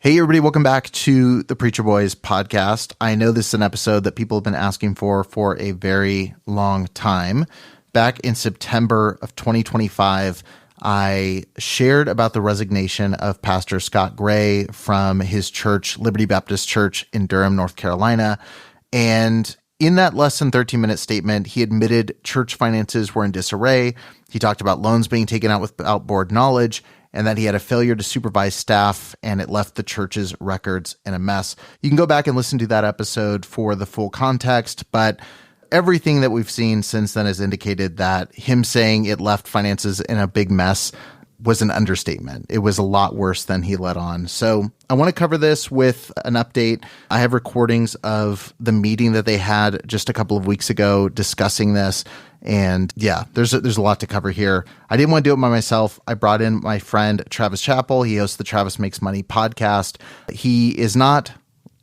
Hey, everybody, welcome back to the Preacher Boys podcast. I know this is an episode that people have been asking for a very long time. Back in September of 2025, I shared about the resignation of Pastor Scott Gray from his church, Liberty Baptist Church in Durham, North Carolina. And in that less than 13-minute statement, he admitted church finances were in disarray. He talked about loans being taken out without board knowledge, and that he had a failure to supervise staff, and it left the church's records in a mess. You can go back and listen to that episode for the full context, but everything that we've seen since then has indicated that him saying it left finances in a big mess was an understatement. It was a lot worse than he let on. So I want to cover this with an update. I have recordings of the meeting that they had just a couple of weeks ago discussing this. And yeah, there's a lot to cover here. I didn't want to do it by myself. I brought in my friend, Travis Chappell. He hosts the Travis Makes Money podcast. He is not,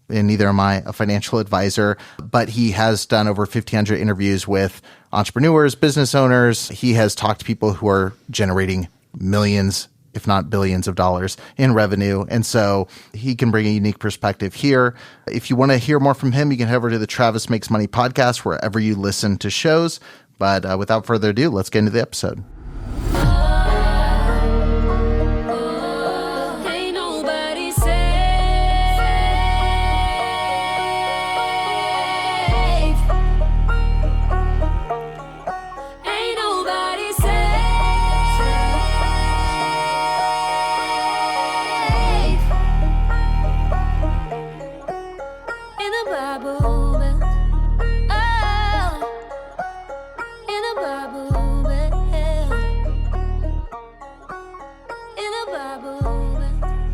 and neither am I, a financial advisor, but he has done over 1,500 interviews with entrepreneurs, business owners. He has talked to people who are generating millions, if not billions of dollars in revenue. And so he can bring a unique perspective here. If you want to hear more from him, you can head over to the Travis Makes Money podcast, wherever you listen to shows. But without further ado, let's get into the episode.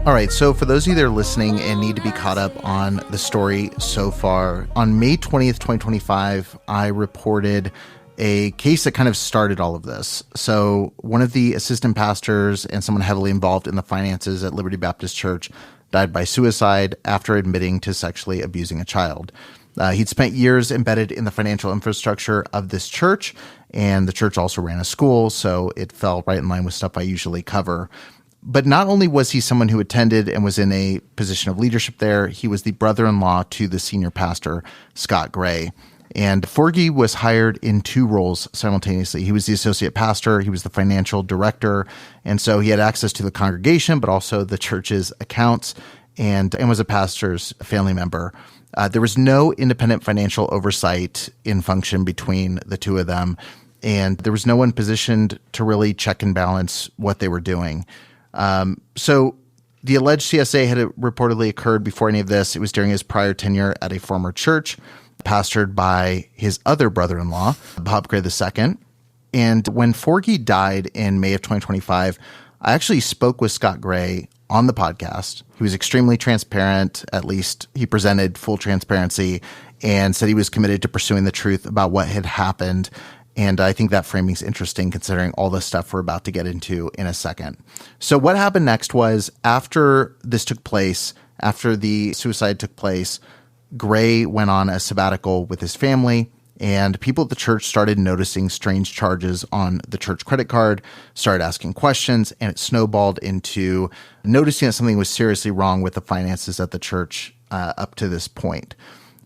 All right, so for those of you that are listening and need to be caught up on the story so far, on May 20th, 2025, I reported a case that kind of started all of this. So one of the assistant pastors and someone heavily involved in the finances at Liberty Baptist Church died by suicide after admitting to sexually abusing a child. He'd spent years embedded in the financial infrastructure of this church, and the church also ran a school, so it fell right in line with stuff I usually cover. But not only was he someone who attended and was in a position of leadership there, he was the brother-in-law to the senior pastor, Scott Gray. And Forgy was hired in two roles simultaneously. He was the associate pastor, he was the financial director, and so he had access to the congregation, but also the church's accounts, and was a pastor's family member. There was no independent financial oversight in function between the two of them, and there was no one positioned to really check and balance what they were doing. So the alleged CSA had reportedly occurred before any of this. It was during his prior tenure at a former church, pastored by his other brother-in-law, Bob Gray II. And when Forgy died in May of 2025, I actually spoke with Scott Gray on the podcast. He was extremely transparent. At least he presented full transparency and said he was committed to pursuing the truth about what had happened. And I think that framing is interesting considering all the stuff we're about to get into in a second. So what happened next was after this took place, after the suicide took place, Gray went on a sabbatical with his family, and people at the church started noticing strange charges on the church credit card, started asking questions, and it snowballed into noticing that something was seriously wrong with the finances at the church up to this point.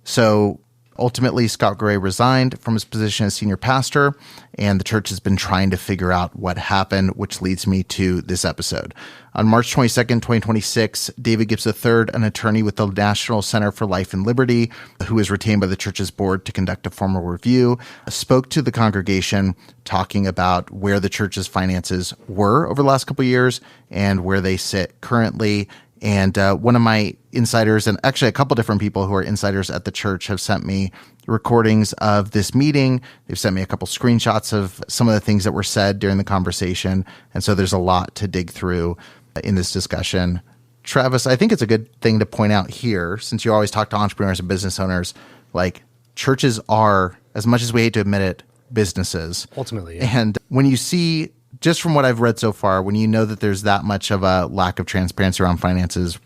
So ultimately, Scott Gray resigned from his position as senior pastor, and the church has been trying to figure out what happened, which leads me to this episode. On March 22nd, 2026, David Gibbs III, an attorney with the National Center for Life and Liberty, who was retained by the church's board to conduct a formal review, spoke to the congregation talking about where the church's finances were over the last couple of years and where they sit currently. And one of my insiders, and actually a couple different people who are insiders at the church, have sent me recordings of this meeting. They've sent me a couple screenshots of some of the things that were said during the conversation. And so there's a lot to dig through in this discussion. Travis, I think it's a good thing to point out here, since you always talk to entrepreneurs and business owners, like churches are, as much as we hate to admit it, businesses. Ultimately, yeah. And when you see, just from what I've read so far, when you know that there's that much of a lack of transparency around finances,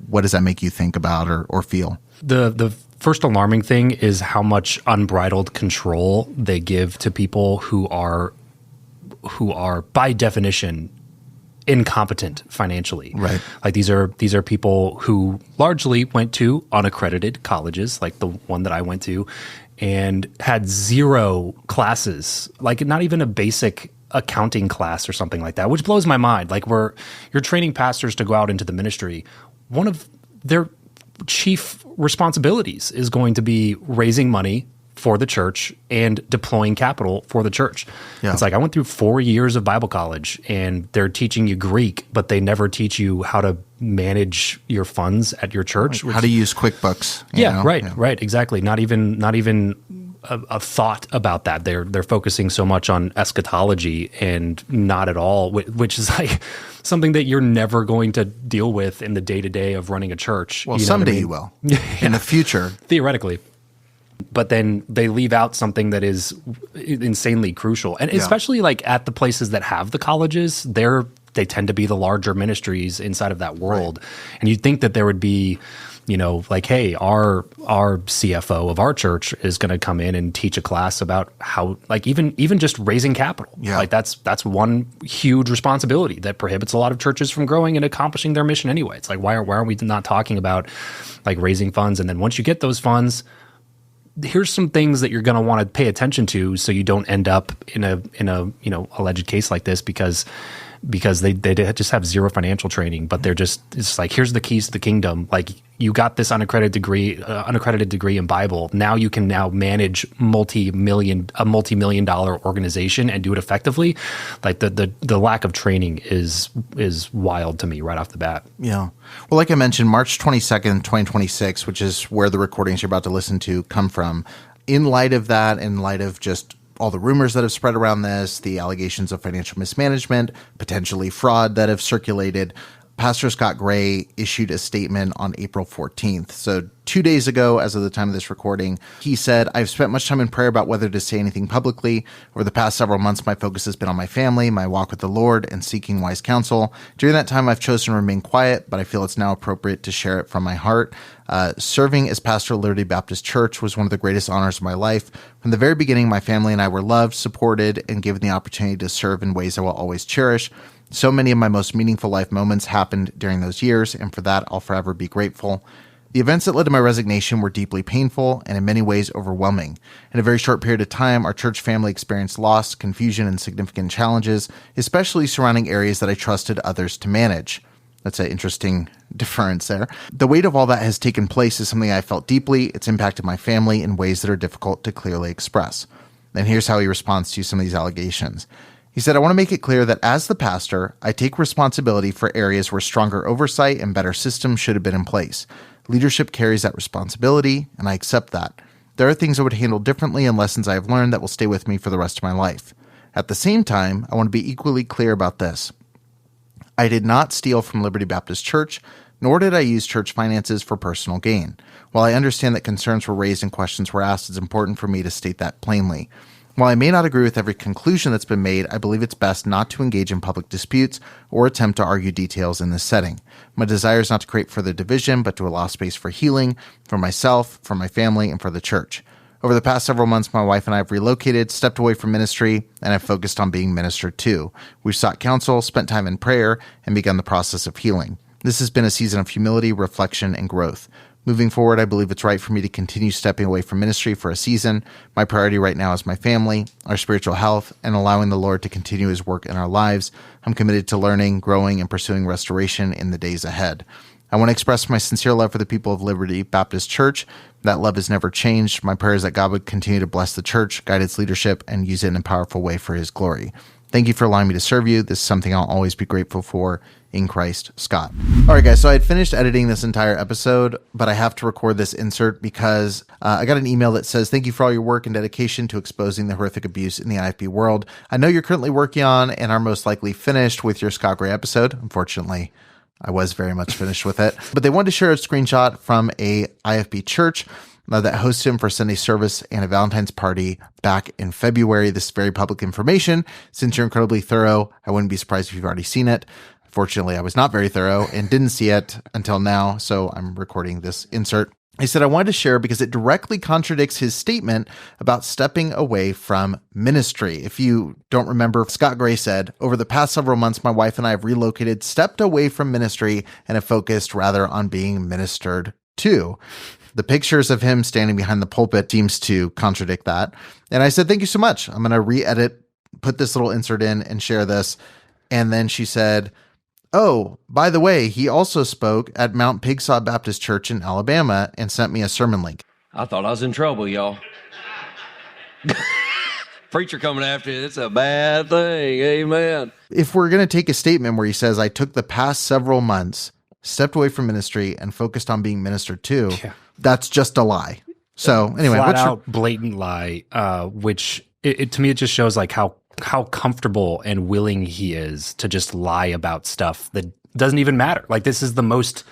what does that make you think about or feel? The first alarming thing is how much unbridled control they give to people who are by definition incompetent financially. Right. Like these are people who largely went to unaccredited colleges, like the one that I went to, and had zero classes, like not even a basic accounting class or something like that, which blows my mind. Like you're training pastors to go out into the ministry. One of their chief responsibilities is going to be raising money for the church and deploying capital for the church. Yeah. It's like I went through 4 years of Bible college and they're teaching you Greek, but they never teach you how to manage your funds at your church. How to use QuickBooks. Right, exactly. Not even a thought about that. They're focusing so much on eschatology and not at all, which is like something that you're never going to deal with in the day-to-day of running a church. Well, someday you will. In the future. Theoretically. But then they leave out something that is insanely crucial. And especially like at the places that have the colleges, they tend to be the larger ministries inside of that world. Right. And you'd think that there would be, like, hey, our CFO of our church is going to come in and teach a class about how, like, even just raising capital. Yeah. Like that's one huge responsibility that prohibits a lot of churches from growing and accomplishing their mission anyway. It's like, why are we not talking about like raising funds? And then once you get those funds, here's some things that you're going to want to pay attention to so you don't end up in a alleged case like this because they just have zero financial training, but it's like, here's the keys to the kingdom. Like, you got this unaccredited degree in Bible. Now you can manage a multi-million dollar organization and do it effectively. Like the lack of training is wild to me right off the bat. Yeah. Well, like I mentioned, March 22nd, 2026, which is where the recordings you're about to listen to come from. In light of that, in light of just all the rumors that have spread around this, the allegations of financial mismanagement, potentially fraud that have circulated, Pastor Scott Gray issued a statement on April 14th. So 2 days ago, as of the time of this recording, he said, "I've spent much time in prayer about whether to say anything publicly. Over the past several months, my focus has been on my family, my walk with the Lord, and seeking wise counsel. During that time, I've chosen to remain quiet, but I feel it's now appropriate to share it from my heart. Serving as pastor of Liberty Baptist Church was one of the greatest honors of my life. From the very beginning, my family and I were loved, supported, and given the opportunity to serve in ways I will always cherish. So many of my most meaningful life moments happened during those years, and for that, I'll forever be grateful. The events that led to my resignation were deeply painful and in many ways overwhelming. In a very short period of time, our church family experienced loss, confusion, and significant challenges, especially surrounding areas that I trusted others to manage." That's an interesting difference there. "The weight of all that has taken place is something I felt deeply. It's impacted my family in ways that are difficult to clearly express." And here's how he responds to some of these allegations. He said, "I want to make it clear that as the pastor, I take responsibility for areas where stronger oversight and better systems should have been in place. Leadership carries that responsibility, and I accept that. There are things I would handle differently and lessons I have learned that will stay with me for the rest of my life. At the same time, I want to be equally clear about this. I did not steal from Liberty Baptist Church, nor did I use church finances for personal gain. While I understand that concerns were raised and questions were asked, it's important for me to state that plainly. While I may not agree with every conclusion that's been made, I believe it's best not to engage in public disputes or attempt to argue details in this setting. My desire is not to create further division, but to allow space for healing, for myself, for my family, and for the church. Over the past several months, my wife and I have relocated, stepped away from ministry, and have focused on being ministered to. We've sought counsel, spent time in prayer, and begun the process of healing. This has been a season of humility, reflection, and growth. Moving forward, I believe it's right for me to continue stepping away from ministry for a season. My priority right now is my family, our spiritual health, and allowing the Lord to continue his work in our lives. I'm committed to learning, growing, and pursuing restoration in the days ahead. I want to express my sincere love for the people of Liberty Baptist Church. That love has never changed. My prayer is that God would continue to bless the church, guide its leadership, and use it in a powerful way for his glory. Thank you for allowing me to serve you. This is something I'll always be grateful for. In Christ, Scott." All right, guys, so I had finished editing this entire episode, but I have to record this insert because I got an email that says, "Thank you for all your work and dedication to exposing the horrific abuse in the IFB world. I know you're currently working on and are most likely finished with your Scott Gray episode." Unfortunately, I was very much finished with it. But they wanted to share a screenshot from a IFB church that hosted him for Sunday service and a Valentine's party back in February. This is very public information. Since you're incredibly thorough, I wouldn't be surprised if you've already seen it. Fortunately, I was not very thorough and didn't see it until now, so I'm recording this insert. He said, I wanted to share because it directly contradicts his statement about stepping away from ministry. If you don't remember, Scott Gray said, over the past several months, my wife and I have relocated, stepped away from ministry, and have focused rather on being ministered to. The pictures of him standing behind the pulpit seems to contradict that. And I said, thank you so much. I'm going to re-edit, put this little insert in and share this. And then she said, oh, by the way, he also spoke at Mount Pigsaw Baptist Church in Alabama and sent me a sermon link. I thought I was in trouble, y'all. Preacher coming after you, it's a bad thing. Amen. If we're going to take a statement where he says, I took the past several months, stepped away from ministry and focused on being ministered to, that's just a lie. So anyway, flat out blatant lie, which to me, it just shows like how comfortable and willing he is to just lie about stuff that doesn't even matter. Like this is the most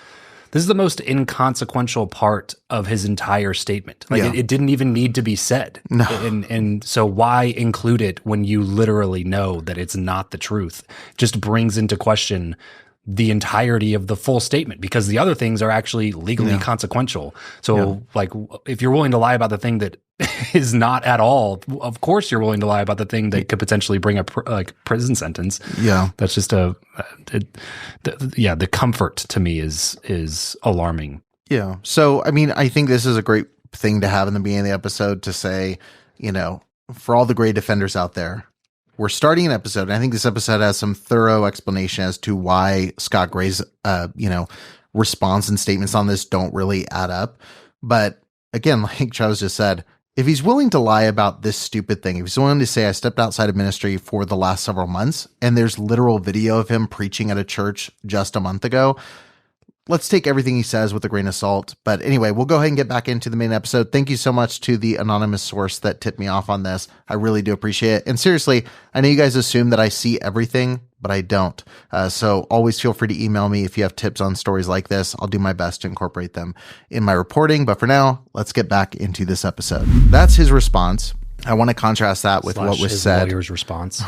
inconsequential part of his entire statement. Like it didn't even need to be said. No. And so why include it when you literally know that it's not the truth? Just brings into question the entirety of the full statement, because the other things are actually legally consequential. So like if you're willing to lie about the thing that is not at all, of course you're willing to lie about the thing that could potentially bring a prison sentence. Yeah. That's just the comfort to me is alarming. Yeah. So, I mean, I think this is a great thing to have in the beginning of the episode to say, for all the great defenders out there, we're starting an episode, and I think this episode has some thorough explanation as to why Scott Gray's, response and statements on this don't really add up. But again, like Travis just said, if he's willing to lie about this stupid thing, if he's willing to say, I stepped outside of ministry for the last several months, and there's literal video of him preaching at a church just a month ago, let's take everything he says with a grain of salt. But anyway, we'll go ahead and get back into the main episode. Thank you so much to the anonymous source that tipped me off on this. I really do appreciate it. And seriously, I know you guys assume that I see everything, but I don't. So always feel free to email me if you have tips on stories like this. I'll do my best to incorporate them in my reporting. But for now, let's get back into this episode. That's his response. I want to contrast that with what was said. Lawyer's response.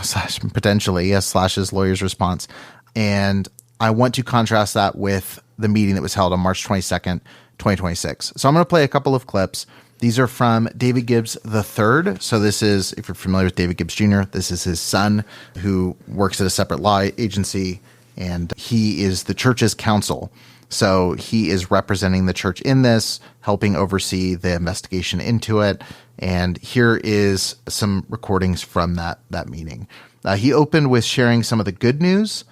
Potentially, yes, / his lawyer's response. And I want to contrast that with the meeting that was held on March 22nd, 2026. So I'm going to play a couple of clips. These are from David Gibbs III. So this is, if you're familiar with David Gibbs Jr., this is his son who works at a separate law agency, and he is the church's counsel. So he is representing the church in this, helping oversee the investigation into it. And here is some recordings from that meeting. He opened with sharing some of the good news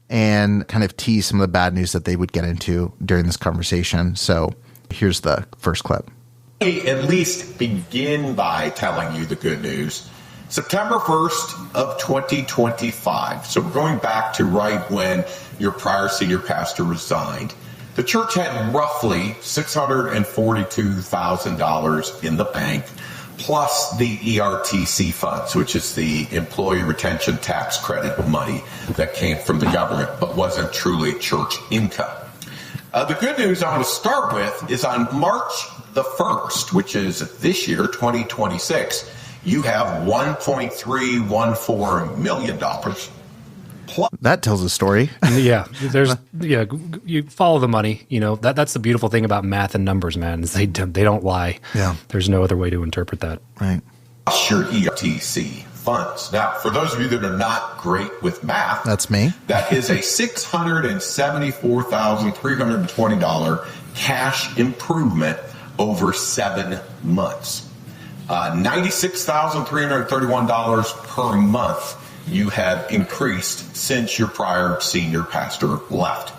and kind of tease some of the bad news that they would get into during this conversation. So here's the first clip. At least begin by telling you the good news. September 1st of 2025. So we're going back to right when your prior senior pastor resigned. The church had roughly $642,000 in the bank, plus the ERTC funds, which is the Employee Retention Tax Credit money that came from the government but wasn't truly church income. The good news I want to start with is on March the 1st, which is this year, 2026, you have $1.314 million. That tells a story. You follow the money. That's the beautiful thing about math and numbers, man, is they don't lie. Yeah. There's no other way to interpret that. Right. Your ERTC funds. Now, for those of you that are not great with math, that's me. That is a $674,320 cash improvement over 7 months. $96,331 per month you have increased since your prior senior pastor left.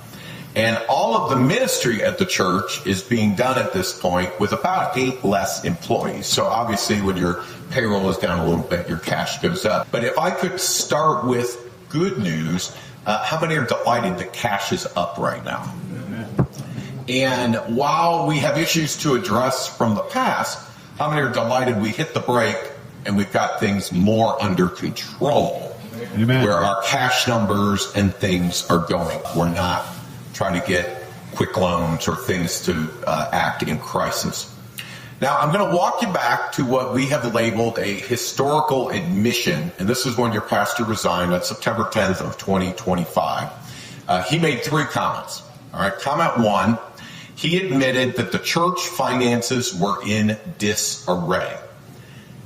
And all of the ministry at the church is being done at this point with about 8 less employees. So obviously when your payroll is down a little bit, your cash goes up. But if I could start with good news, how many are delighted that cash is up right now? And while we have issues to address from the past, how many are delighted we hit the brake and we've got things more under control? Amen. Where our cash numbers and things are going. We're not trying to get quick loans or things to act in crisis. Now, I'm going to walk you back to what we have labeled a historical admission, and this is when your pastor resigned on September 10th of 2025. He made 3 comments. All right, comment 1, he admitted that the church finances were in disarray.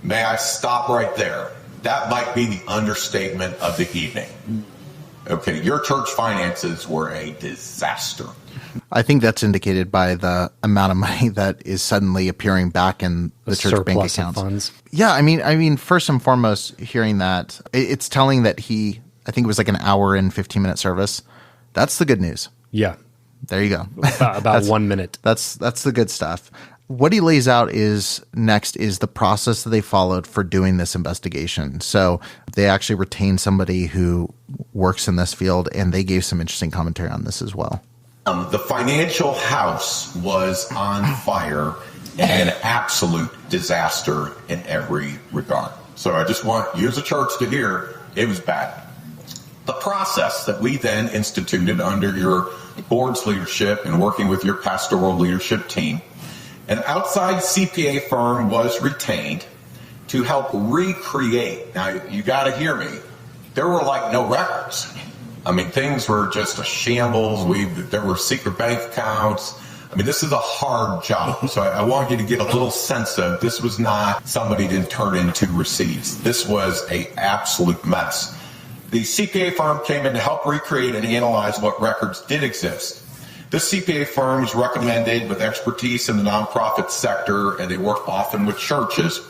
May I stop right there? That might be the understatement of the evening. Okay, your church finances were a disaster. I think that's indicated by the amount of money that is suddenly appearing back in the church bank accounts. Of funds. Yeah, I mean, first and foremost, hearing that, it's telling that I think it was like an hour and 15-minute service. That's the good news. Yeah. There you go. About 1 minute. That's the good stuff. What he lays out next is the process that they followed for doing this investigation. So they actually retained somebody who works in this field, and they gave some interesting commentary on this as well. The financial house was on fire and an absolute disaster in every regard. So I just want you as a church to hear it was bad. The process that we then instituted under your board's leadership and working with your pastoral leadership team, an outside CPA firm was retained to help recreate. Now, you got to hear me. There were like no records. I mean, things were just a shambles. There were secret bank accounts. I mean, this is a hard job. So I want you to get a little sense of this was not somebody to turn into receipts. This was an absolute mess. The CPA firm came in to help recreate and analyze what records did exist. This CPA firm is recommended with expertise in the nonprofit sector, and they work often with churches.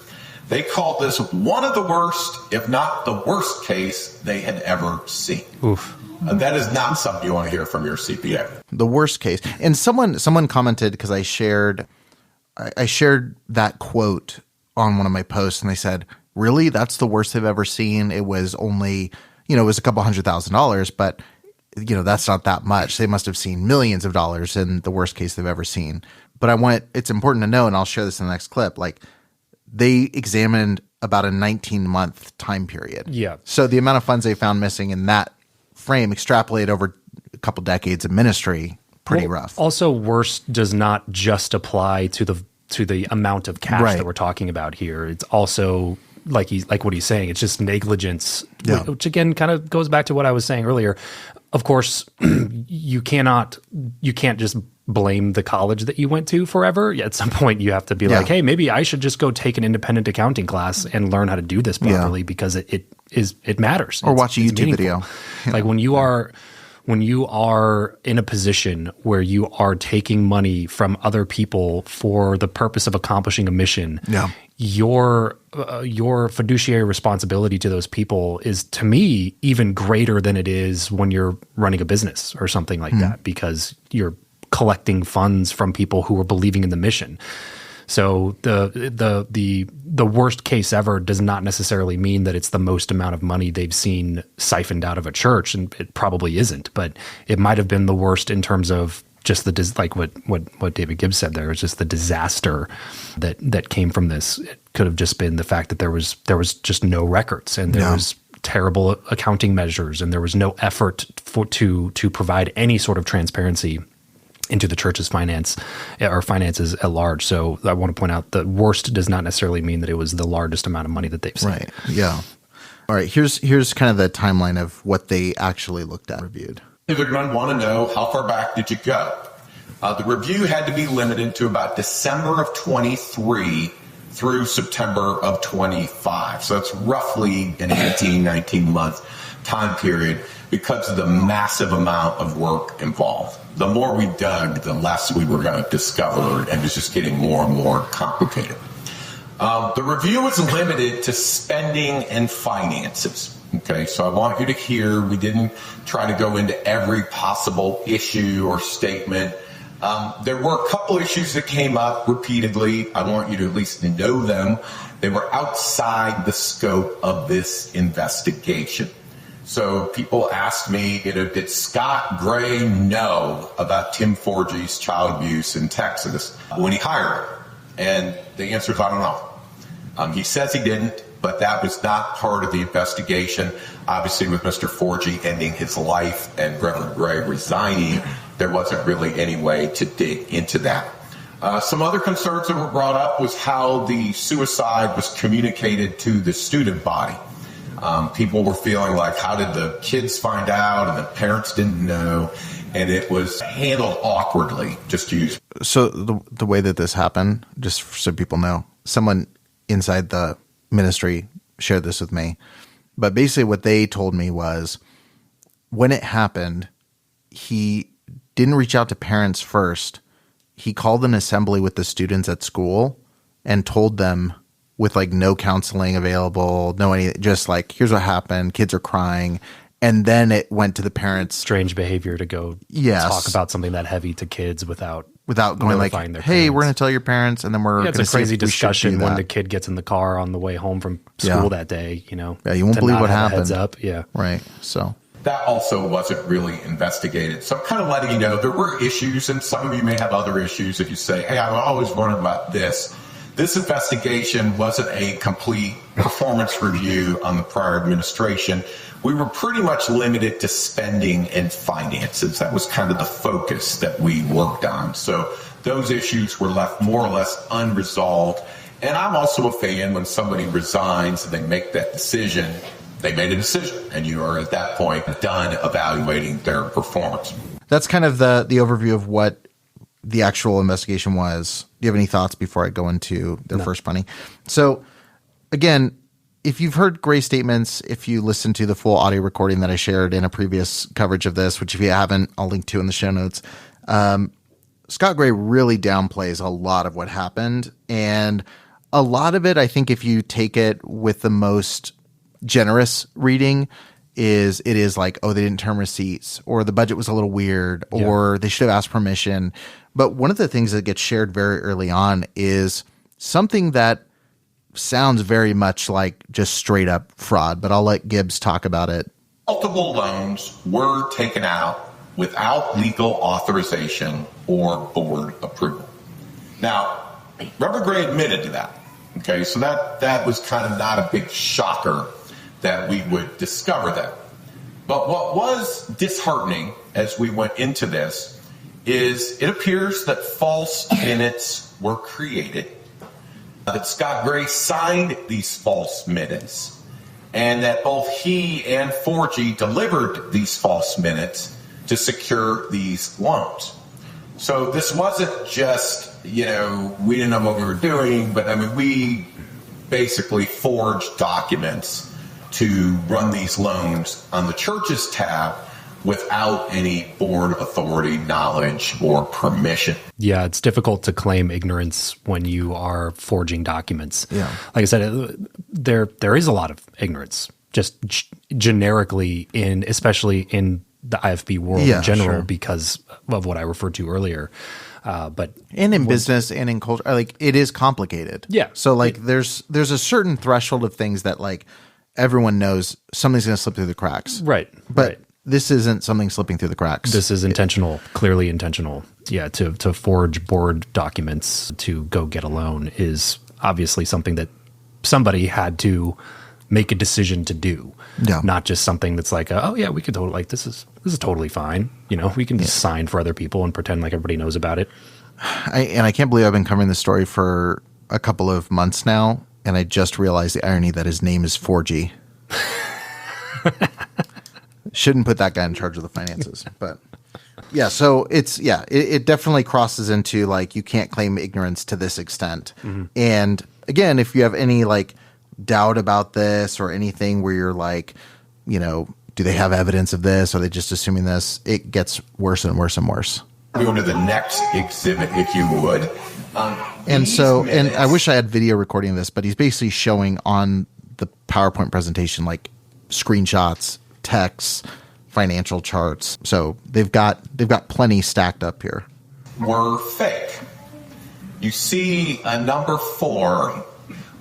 They called this one of the worst, if not the worst case they had ever seen. Oof. And that is not something you want to hear from your CPA. The worst case. And someone commented, because I shared that quote on one of my posts, and they said, really? That's the worst they've ever seen? It was only, it was a couple $100,000, but that's not that much. They must have seen millions of dollars in the worst case they've ever seen. But it's important to know, and I'll share this in the next clip, like they examined about a 19-month time period. Yeah. So the amount of funds they found missing in that frame extrapolate over a couple decades of ministry, pretty rough. Also, worst does not just apply to the amount of cash that we're talking about here. It's also like what he's saying. It's just negligence, which again kind of goes back to what I was saying earlier. Of course, you can't just blame the college that you went to forever. At some point, you have to be like, hey, maybe I should just go take an independent accounting class and learn how to do this properly because it matters. Or watch a YouTube video. Like when you are in a position where you are taking money from other people for the purpose of accomplishing a mission, your fiduciary responsibility to those people is, to me, even greater than it is when you're running a business or something like that, because you're collecting funds from people who are believing in the mission. So the worst case ever does not necessarily mean that it's the most amount of money they've seen siphoned out of a church, and it probably isn't. But it might have been the worst in terms of just what David Gibbs said there. It's just the disaster that came from this. It could have just been the fact that there was just no records, and there was terrible accounting measures, and there was no effort to provide any sort of transparency into the church's finances at large. So I want to point out the worst does not necessarily mean that it was the largest amount of money that they've seen. Right. Yeah. All right. Here's kind of the timeline of what they actually looked at, reviewed. They're going to want to know, how far back did you go? The review had to be limited to about December of 23 through September of 25. So that's roughly an 18, 19-month time period because of the massive amount of work involved. The more we dug, the less we were going to discover, and it was just getting more and more complicated. The review was limited to spending and finances. Okay, so I want you to hear, we didn't try to go into every possible issue or statement. There were a couple issues that came up repeatedly. I want you to at least know them. They were outside the scope of this investigation. So people asked me, did Scott Gray know about Tim Forgy's child abuse in Texas when he hired him? And the answer is, I don't know. He says he didn't, but that was not part of the investigation. Obviously, with Mr. Forgy ending his life and Reverend Gray resigning, there wasn't really any way to dig into that. Some other concerns that were brought up was how the suicide was communicated to the student body. People were feeling like, how did the kids find out? And the parents didn't know. And it was handled awkwardly, just to use. So the way that this happened, just so people know, someone inside the ministry shared this with me. But basically what they told me was when it happened, he didn't reach out to parents first. He called an assembly with the students at school and told them, with like no counseling available, just like, here's what happened. Kids are crying. And then it went to the parents. Strange behavior to go talk about something that heavy to kids without going like, hey, parents. We're going to tell your parents. And then it's a crazy discussion when the kid gets in the car on the way home from school that day, Yeah, you won't believe what happened. Heads up. Yeah. Right. So that also wasn't really investigated. So I'm kind of letting you know there were issues, and some of you may have other issues if you say, hey, I always wondered about this. This investigation wasn't a complete performance review on the prior administration. We were pretty much limited to spending and finances. That was kind of the focus that we worked on. So those issues were left more or less unresolved. And I'm also a fan when somebody resigns and they make that decision. They made a decision, and you are at that point done evaluating their performance. That's kind of the overview of what the actual investigation was. Do you have any thoughts before I go into their first punny? So again, if you've heard Gray's statements, if you listen to the full audio recording that I shared in a previous coverage of this, which if you haven't, I'll link to in the show notes. Scott Gray really downplays a lot of what happened. And a lot of it, I think if you take it with the most generous reading, it is like, oh, they didn't turn receipts, or the budget was a little weird, or they should have asked permission. But one of the things that gets shared very early on is something that sounds very much like just straight up fraud, but I'll let Gibbs talk about it. Multiple loans were taken out without legal authorization or board approval. Now, Reverend Gray admitted to that. Okay, so that was kind of not a big shocker that we would discover that. But what was disheartening as we went into this is it appears that false minutes were created, that Scott Gray signed these false minutes, and that both he and Forgy delivered these false minutes to secure these loans. So this wasn't just, we didn't know what we were doing, but we basically forged documents to run these loans on the church's tab without any board authority, knowledge, or permission. Yeah, it's difficult to claim ignorance when you are forging documents. Yeah. Like I said, there is a lot of ignorance, just generically especially in the IFB world in general, because of what I referred to earlier. But in business and in culture, it is complicated. Yeah. So there's a certain threshold of things that everyone knows something's going to slip through the cracks. Right. But this isn't something slipping through the cracks. This is intentional, clearly intentional. Yeah. To forge board documents to go get a loan is obviously something that somebody had to make a decision to do. Yeah. Not just something that's like, we could totally, this is totally fine. We can just sign for other people and pretend like everybody knows about it. I can't believe I've been covering this story for a couple of months now, and I just realized the irony that his name is Forgy. Shouldn't put that guy in charge of the finances, but yeah. So it definitely crosses into you can't claim ignorance to this extent. Mm-hmm. And again, if you have any doubt about this or anything where you're do they have evidence of this? Or are they just assuming this? It gets worse and worse and worse. Go to the next exhibit, if you would. And I wish I had video recording of this, but he's basically showing on the PowerPoint presentation screenshots, texts, financial charts. So they've got plenty stacked up here. Were fake. You see a number 4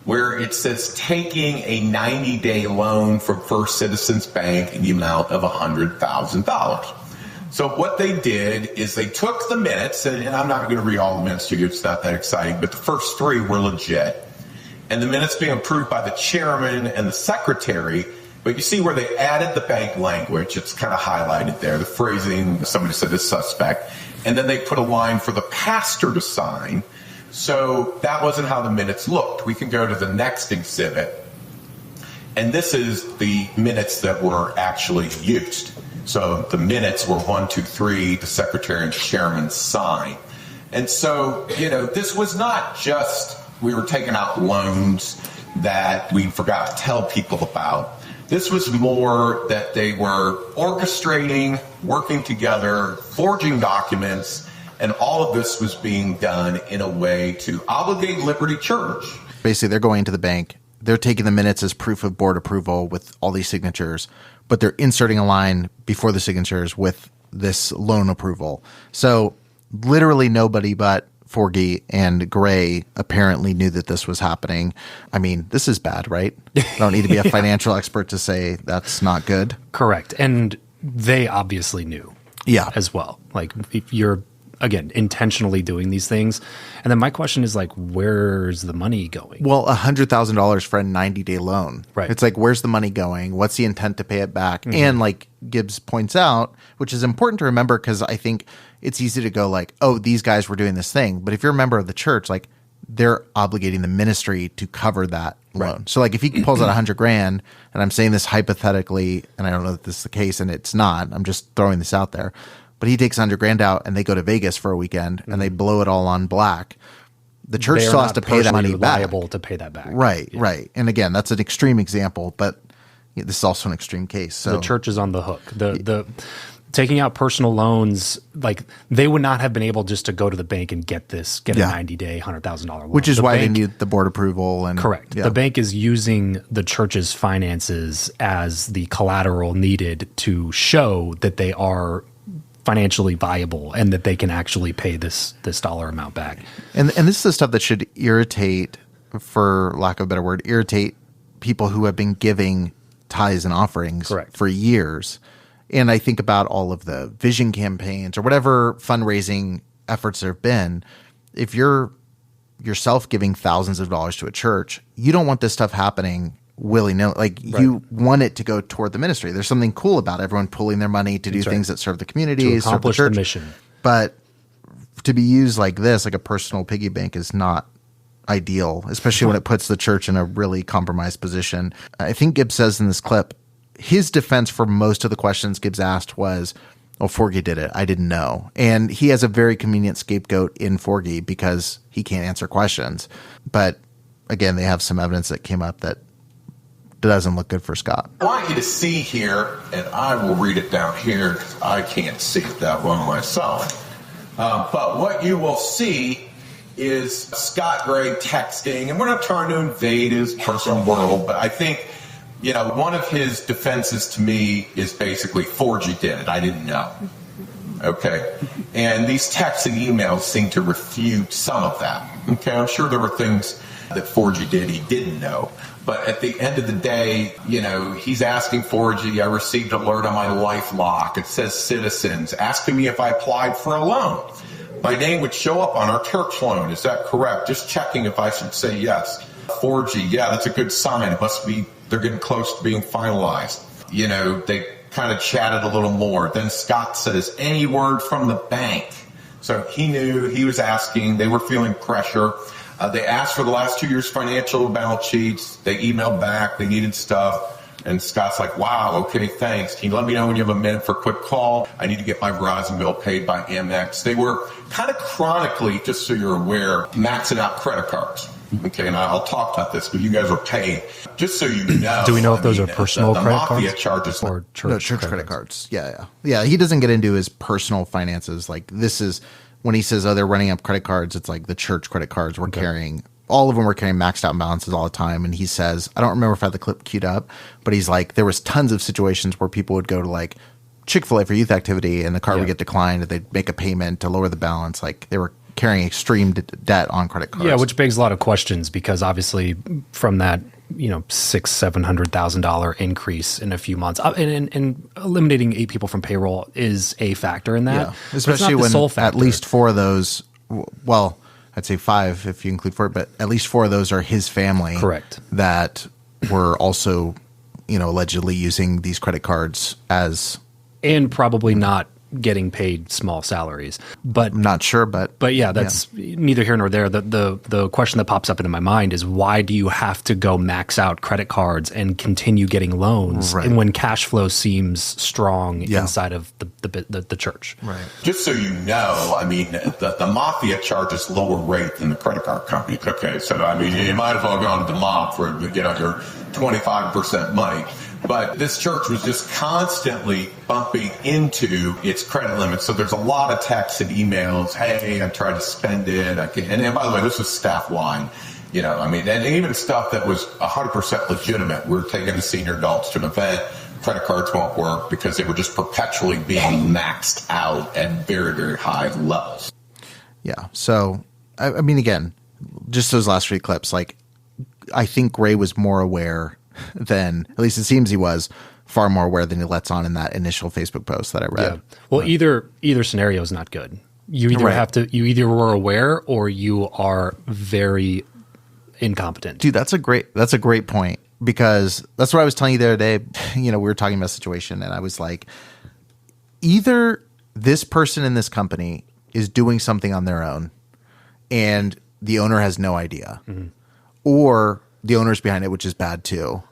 where it says taking a 90-day loan from First Citizens Bank in the amount of $100,000. So what they did is they took the minutes, and I'm not going to read all the minutes to you, it's not that exciting, but the first 3 were legit. And the minutes being approved by the chairman and the secretary, but you see where they added the bank language, it's kind of highlighted there, the phrasing, somebody said is suspect, and then they put a line for the pastor to sign. So that wasn't how the minutes looked. We can go to the next exhibit. And this is the minutes that were actually used. So the minutes were 1, 2, 3, the secretary and chairman sign. And so, this was not just we were taking out loans that we forgot to tell people about. This was more that they were orchestrating, working together, forging documents, and all of this was being done in a way to obligate Liberty Church. Basically, they're going to the bank. They're taking the minutes as proof of board approval with all these signatures, but they're inserting a line before the signatures with this loan approval. So literally nobody but Forgy and Gray apparently knew that this was happening. I mean, this is bad, right? I don't need to be a financial expert to say that's not good. Correct. And they obviously knew as well. Like, if you're, again, intentionally doing these things. And then my question is, like, where's the money going? Well, $100,000 for a 90-day loan. Right. It's like, where's the money going? What's the intent to pay it back? Mm-hmm. And like Gibbs points out, which is important to remember, because I think it's easy to go like, oh, these guys were doing this thing. But if you're a member of the church, like, they're obligating the ministry to cover that loan. Right. So like, if he pulls out $100,000, and I'm saying this hypothetically, and I don't know if this is the case, and it's not, I'm just throwing this out there, but he takes $100,000 out and they go to Vegas for a weekend and they blow it all on black. The church still has to pay that money back. Liable to pay that back. Right, right. And again, that's an extreme example, but this is also an extreme case. So the church is on the hook. The taking out personal loans, like, they would not have been able just to go to the bank and get a 90-day, $100,000 loan. Which is why they need the board approval. And correct. Yeah. The bank is using the church's finances as the collateral needed to show that they are financially viable and that they can actually pay this dollar amount back. And this is the stuff that should irritate, for lack of a better word, people who have been giving tithes and offerings for years. And I think about all of the vision campaigns or whatever fundraising efforts there have been. If you're yourself giving thousands of dollars to a church, you don't want this stuff happening willy-nilly. Like, you want it to go toward the ministry. There's something cool about everyone pooling their money to do things that serve the community, to accomplish serve the mission. But to be used like this, like a personal piggy bank, is not ideal, especially when it puts the church in a really compromised position. I think Gibbs says in this clip, his defense for most of the questions Gibbs asked was, oh, Forgy did it. I didn't know. And he has a very convenient scapegoat in Forgy because he can't answer questions. But again, they have some evidence that came up that doesn't look good for Scott. I want you to see here, and I will read it down here because I can't see it that well myself. But what you will see is Scott Gray texting, and we're not trying to invade his personal world, but I think, one of his defenses to me is basically, Forgy did it. I didn't know. Okay. And these texts and emails seem to refute some of that. Okay. I'm sure there were things that Forgy did he didn't know. But at the end of the day, he's asking Forgy, I received an alert on my LifeLock. It says citizens asking me if I applied for a loan. My name would show up on our church loan. Is that correct? Just checking if I should say yes. Forgy, yeah, that's a good sign. It must be they're getting close to being finalized. They kind of chatted a little more. Then Scott says, any word from the bank? So he knew he was asking. They were feeling pressure. They asked for the last 2 years' financial balance sheets. They emailed back. They needed stuff. And Scott's like, wow, okay, thanks. Can you let me know when you have a minute for a quick call? I need to get my Verizon bill paid by Amex. They were kind of chronically, just so you're aware, maxing out credit cards. Okay, and I'll talk about this, but you guys are paying. Just so you know. Do we know if those are personal credit cards? Charges or church credit cards? Yeah. He doesn't get into his personal finances. Like, this is when he says, oh, they're running up credit cards, it's like the church credit cards were carrying. All of them were carrying maxed out balances all the time. And he says, I don't remember if I had the clip queued up, but he's like, there was tons of situations where people would go to like Chick-fil-A for youth activity and the card would get declined and they'd make a payment to lower the balance. Like, they were carrying extreme debt on credit cards. Yeah, which begs a lot of questions because obviously from that, $600,000-$700,000 increase in a few months, and eliminating 8 people from payroll is a factor in that. Yeah, especially when at least 4 of those, well, I'd say 5 if you include 4, but at least 4 of those are his family. Correct. That were also, allegedly using these credit cards as. And probably not getting paid small salaries. But I'm not sure, but yeah, that's neither here nor there. The question that pops up into my mind is, why do you have to go max out credit cards and continue getting loans and when cash flow seems strong inside of the church? Right. Just so you know, I mean, the mafia charges lower rate than the credit card company. Okay, so I mean, you might as well go to the mob for your 25% money. But this church was just constantly bumping into its credit limit. So there's a lot of texts and emails. Hey, I tried to spend it. And by the way, this was staff-wide. I mean, and even stuff that was 100% legitimate. We're taking the senior adults to an event. Credit cards won't work because they were just perpetually being maxed out at very, very high levels. Yeah. So, I mean, again, just those last 3 clips, like, I think Gray was more aware than, at least it seems he was, far more aware than he lets on in that initial Facebook post that I read. Yeah. Well, either scenario is not good. You either you either were aware or you are very incompetent. Dude, that's a great point, because that's what I was telling you the other day. We were talking about a situation and I was like, either this person in this company is doing something on their own and the owner has no idea, or the owner's behind it, which is bad too.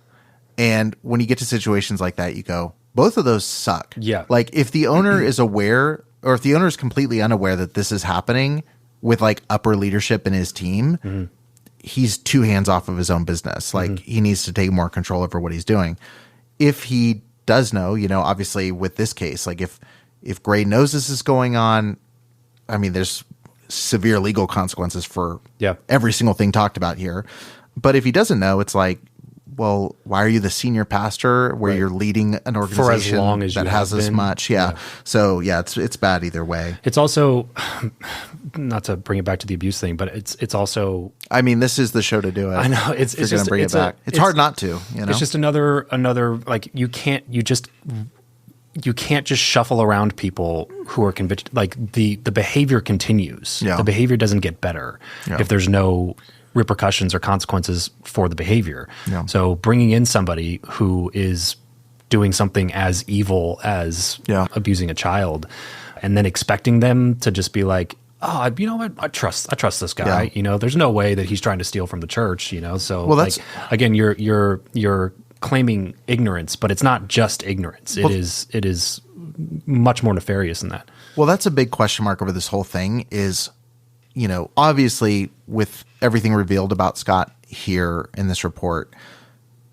And when you get to situations like that, you go, both of those suck. Yeah. Like, if the owner is aware, or if the owner is completely unaware that this is happening with like upper leadership in his team, he's 2 hands off of his own business. Like, he needs to take more control over what he's doing. If he does know, obviously with this case, like if Gray knows this is going on, I mean, there's severe legal consequences for every single thing talked about here. But if he doesn't know, it's like, well, why are you the senior pastor where you're leading an organization for as long as that has this much? Yeah. So it's bad either way. It's also, not to bring it back to the abuse thing, but it's also, I mean, this is the show to do it. I know it's going to bring it back. It's hard not to, It's just another, like, you can't just shuffle around people who are convicted. Like, the behavior continues. Yeah. The behavior doesn't get better if there's no repercussions or consequences for the behavior. Yeah. So bringing in somebody who is doing something as evil as abusing a child, and then expecting them to just be like, oh, you know what? I trust this guy. There's no way that he's trying to steal from the church. So, well, like, again, you're claiming ignorance, but it's not just ignorance. It is much more nefarious than that. Well, that's a big question mark over this whole thing is, obviously with everything revealed about Scott here in this report,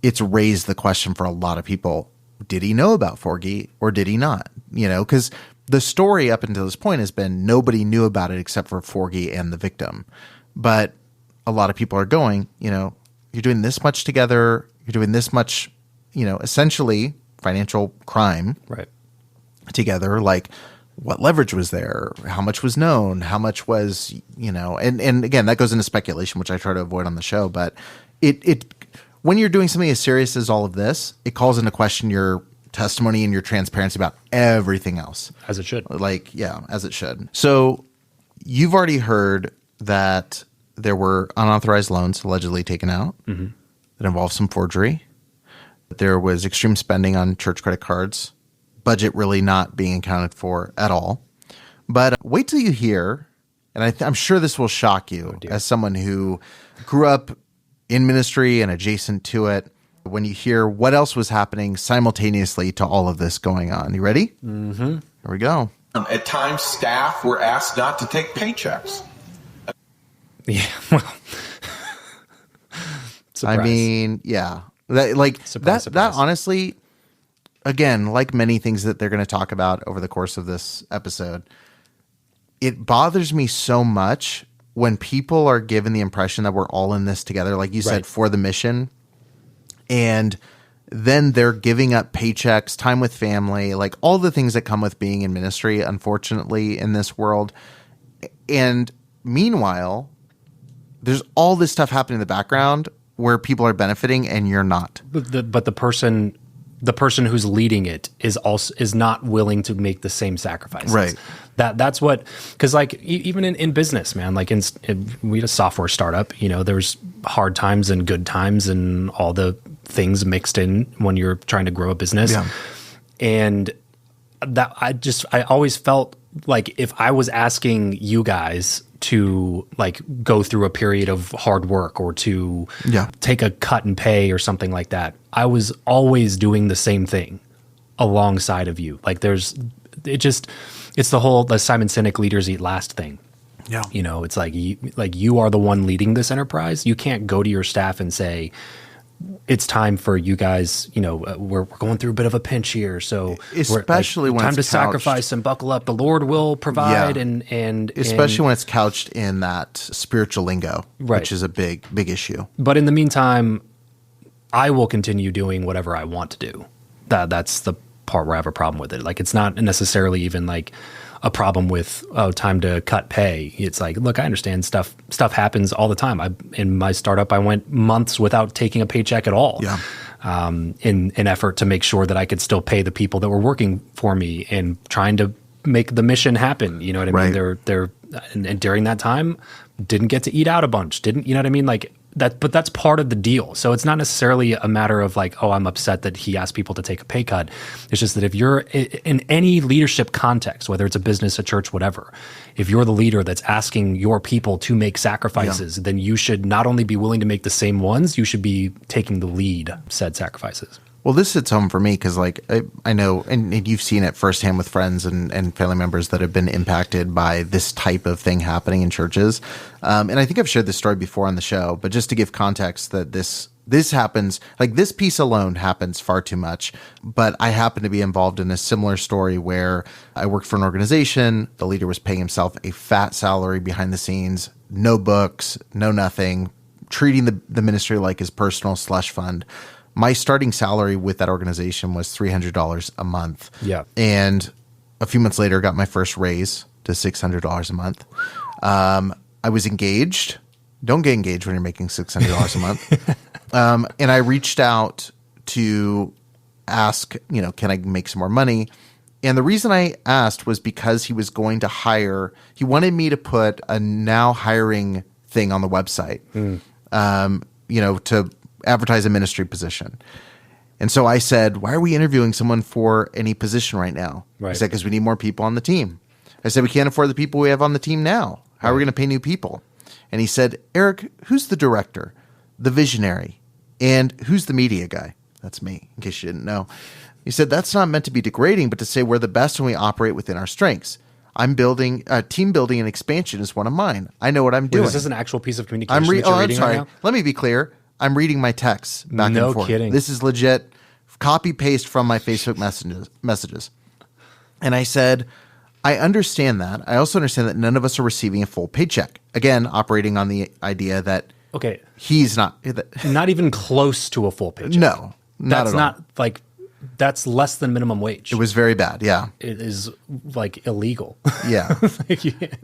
it's raised the question for a lot of people. Did he know about Forgy or did he not? Because the story up until this point has been nobody knew about it except for Forgy and the victim. But a lot of people are going, you're doing this much together. You're doing this much, essentially financial crime together. Like, what leverage was there? How much was known? How much was, and again, that goes into speculation, which I try to avoid on the show. But it when you're doing something as serious as all of this, it calls into question your testimony and your transparency about everything else. As it should. As it should. So you've already heard that there were unauthorized loans allegedly taken out that involved some forgery. There was extreme spending on church credit cards. Budget really not being accounted for at all. But wait till you hear, and I'm sure this will shock you as someone who grew up in ministry and adjacent to it, when you hear what else was happening simultaneously to all of this going on. You ready? Mm-hmm. Here we go. At times, staff were asked not to take paychecks. Yeah, well, I mean, yeah. That honestly, again, like many things that they're going to talk about over the course of this episode, it bothers me so much when people are given the impression that we're all in this together, like you said, for the mission, and then they're giving up paychecks, time with family, like all the things that come with being in ministry, unfortunately, in this world. And meanwhile, there's all this stuff happening in the background where people are benefiting and you're not. But the person who's leading it is not willing to make the same sacrifices. Right. That's what, because like even in business, man, like we had a software startup, there's hard times and good times and all the things mixed in when you're trying to grow a business. Yeah. And that I always felt like if I was asking you guys to like go through a period of hard work or to take a cut in pay or something like that, I was always doing the same thing alongside of you. Like it's the Simon Sinek leaders eat last thing. Yeah. You know, it's like you are the one leading this enterprise. You can't go to your staff and say, it's time for you guys, you know, we're going through a bit of a pinch here. So especially when time it's to couched, sacrifice and buckle up. The Lord will provide. And especially when it's couched in that spiritual lingo, which is a big issue. But in the meantime, I will continue doing whatever I want to do. That's the part where I have a problem with it. Like, it's not necessarily even like a problem with, time to cut pay. It's like, look, I understand stuff happens all the time. In my startup, I went months without taking a paycheck at all. Yeah. In an effort to make sure that I could still pay the people that were working for me and trying to make the mission happen. You know what I mean? And during that time, didn't get to eat out a bunch. You know what I mean? Like that, but that's part of the deal. So it's not necessarily a matter of like, oh, I'm upset that he asked people to take a pay cut. It's just that if you're in any leadership context, whether it's a business, a church, whatever, if you're the leader that's asking your people to make sacrifices, then you should not only be willing to make the same ones, you should be taking the lead said sacrifices. Well, this hits home for me because, like, I know, and you've seen it firsthand with friends and family members that have been impacted by this type of thing happening in churches. And I think I've shared this story before on the show, but just to give context that this happens, like this piece alone happens far too much. But I happen to be involved in a similar story where I worked for an organization. The leader was paying himself a fat salary behind the scenes, no books, no nothing, treating the ministry like his personal slush fund. My starting salary with that organization was $300 a month. Yeah. And a few months later, got my first raise to $600 a month. I was engaged. Don't get engaged when you're making $600 a month. And I reached out to ask, you know, can I make some more money? And the reason I asked was because he was going to he wanted me to put a now hiring thing on the website, you know, to advertise a ministry position. And so I said, why are we interviewing someone for any position right now? Right. He said, because we need more people on the team. I said, we can't afford the people we have on the team now. How are we going to pay new people? And he said, Eric, who's the director, the visionary, and who's the media guy? That's me, in case you didn't know. He said, that's not meant to be degrading, but to say we're the best when we operate within our strengths. I'm building team building and expansion is one of mine. I know what I'm doing. Is this an actual piece of communication I'm sorry. Right now? Let me be clear. I'm reading my texts back and forth. No kidding. This is legit copy paste from my Facebook messages. And I said, I understand that. I also understand that none of us are receiving a full paycheck. Again, operating on the idea that he's not even close to a full paycheck. No, that's not like that's less than minimum wage. It was very bad. Yeah, it is like illegal. Yeah.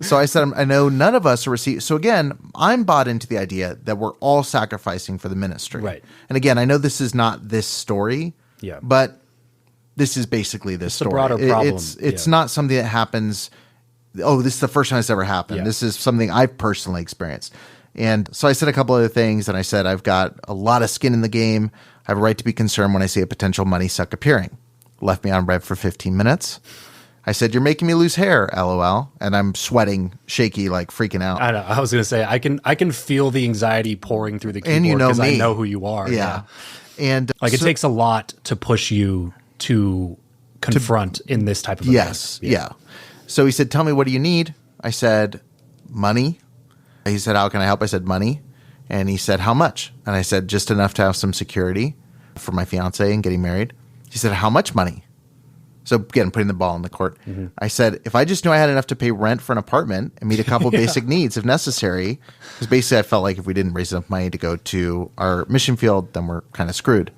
So I said, I know none of us are receiving. So again, I'm bought into the idea that we're all sacrificing for the ministry. Right. And again, I know this is not this story. Yeah. But this is basically this story. A broader problem. It's not something that happens. Oh, this is the first time it's ever happened. Yeah. This is something I've personally experienced. And so I said a couple other things, and I said, I've got a lot of skin in the game. I have a right to be concerned when I see a potential money suck appearing. Left me on red for 15 minutes. I said, you're making me lose hair, LOL. And I'm sweating, shaky, like freaking out. I know. I was going to say, I can feel the anxiety pouring through the keyboard because I know who you are. Yeah. And like it takes a lot to push you to confront in this type of event. Yes. Yeah. So he said, tell me, what do you need? I said, money. He said, how can I help? I said, money. And he said, how much? And I said, just enough to have some security for my fiance and getting married. He said, how much money? So again, putting the ball in the court. Mm-hmm. I said, if I just knew I had enough to pay rent for an apartment and meet a couple basic needs if necessary, because basically I felt like if we didn't raise enough money to go to our mission field, then we're kind of screwed.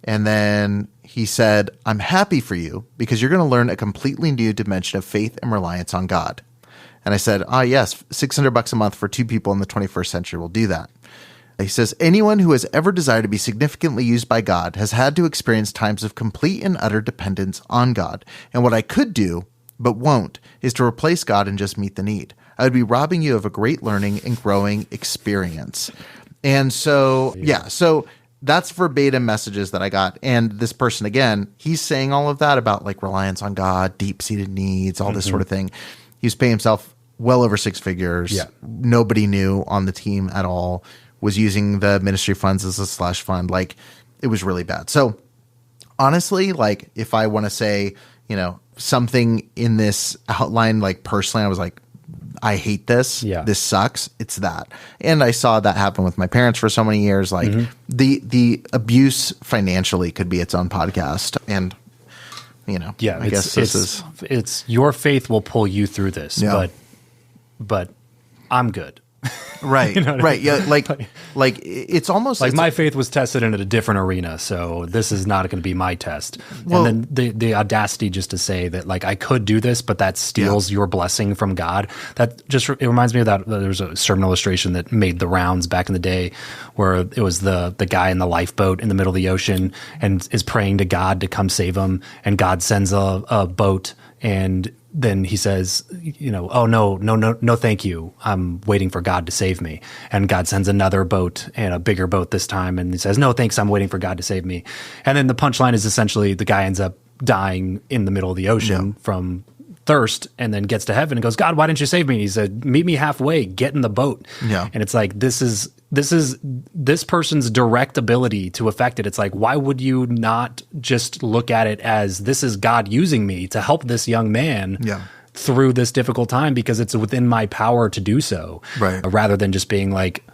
And then he said, I'm happy for you because you're going to learn a completely new dimension of faith and reliance on God. And I said, yes, $600 a month for two people in the 21st century will do that. He says, anyone who has ever desired to be significantly used by God has had to experience times of complete and utter dependence on God. And what I could do, but won't, is to replace God and just meet the need. I would be robbing you of a great learning and growing experience. And so, so That's verbatim messages that I got. And this person, again, he's saying all of that about like reliance on God, deep-seated needs, all this sort of thing. He's paying himself well over six figures. Yeah. Nobody knew on the team at all, was using the ministry funds as a slush fund. Like, it was really bad. So honestly, like, if I want to say, you know, something in this outline, like personally, I was like, I hate this. Yeah. This sucks. It's that. And I saw that happen with my parents for so many years. Like the abuse financially could be its own podcast. And, you know, Yeah, I guess it's your faith will pull you through this, but I'm good. Right. You know what I right. mean? Yeah. Like it's almost like it's, my faith was tested in a different arena, so this is not going to be my test. Well, and then the audacity just to say that like I could do this, but that steals your blessing from God. That just it reminds me of that. There was a sermon illustration that made the rounds back in the day, where it was the guy in the lifeboat in the middle of the ocean and is praying to God to come save him, and God sends a boat, and then he says, you know, oh, no, thank you. I'm waiting for God to save me. And God sends another boat, and a bigger boat this time. And he says, no, thanks. I'm waiting for God to save me. And then the punchline is essentially the guy ends up dying in the middle of the ocean from thirst, and then gets to heaven and goes, God, why didn't you save me? And he said, meet me halfway, get in the boat. Yeah. And it's like, this is this person's direct ability to affect it. It's like, why would you not just look at it as this is God using me to help this young man through this difficult time because it's within my power to do so, right? Rather than just being like,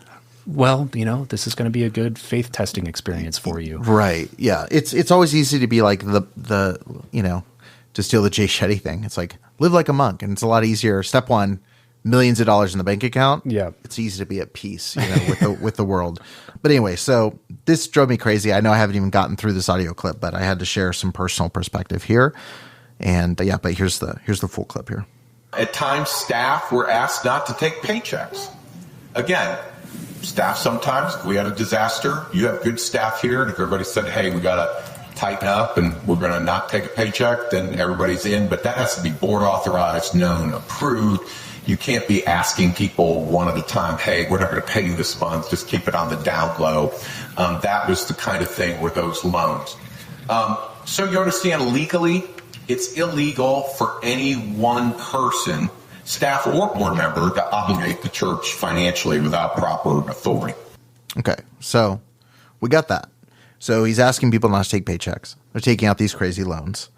well, you know, this is going to be a good faith testing experience for you. Right. Yeah. It's always easy to be like the you know, to steal the Jay Shetty thing. It's like, live like a monk. And it's a lot easier. Step one, millions of dollars in the bank account. Yeah. It's easy to be at peace, you know, with the world. But anyway, so this drove me crazy. I know I haven't even gotten through this audio clip, but I had to share some personal perspective here. And but here's the full clip here. At times, staff were asked not to take paychecks. Again, staff sometimes, if we had a disaster, you have good staff here, and if everybody said, hey, we got to tighten up and we're going to not take a paycheck, then everybody's in. But that has to be board authorized, known, approved. You can't be asking people one at a time, hey, we're not going to pay you this month, just keep it on the down low. That was the kind of thing with those loans. So you understand, legally, it's illegal for any one person, staff or board member, to obligate the church financially without proper authority. Okay, so we got that. So he's asking people not to take paychecks. They're taking out these crazy loans.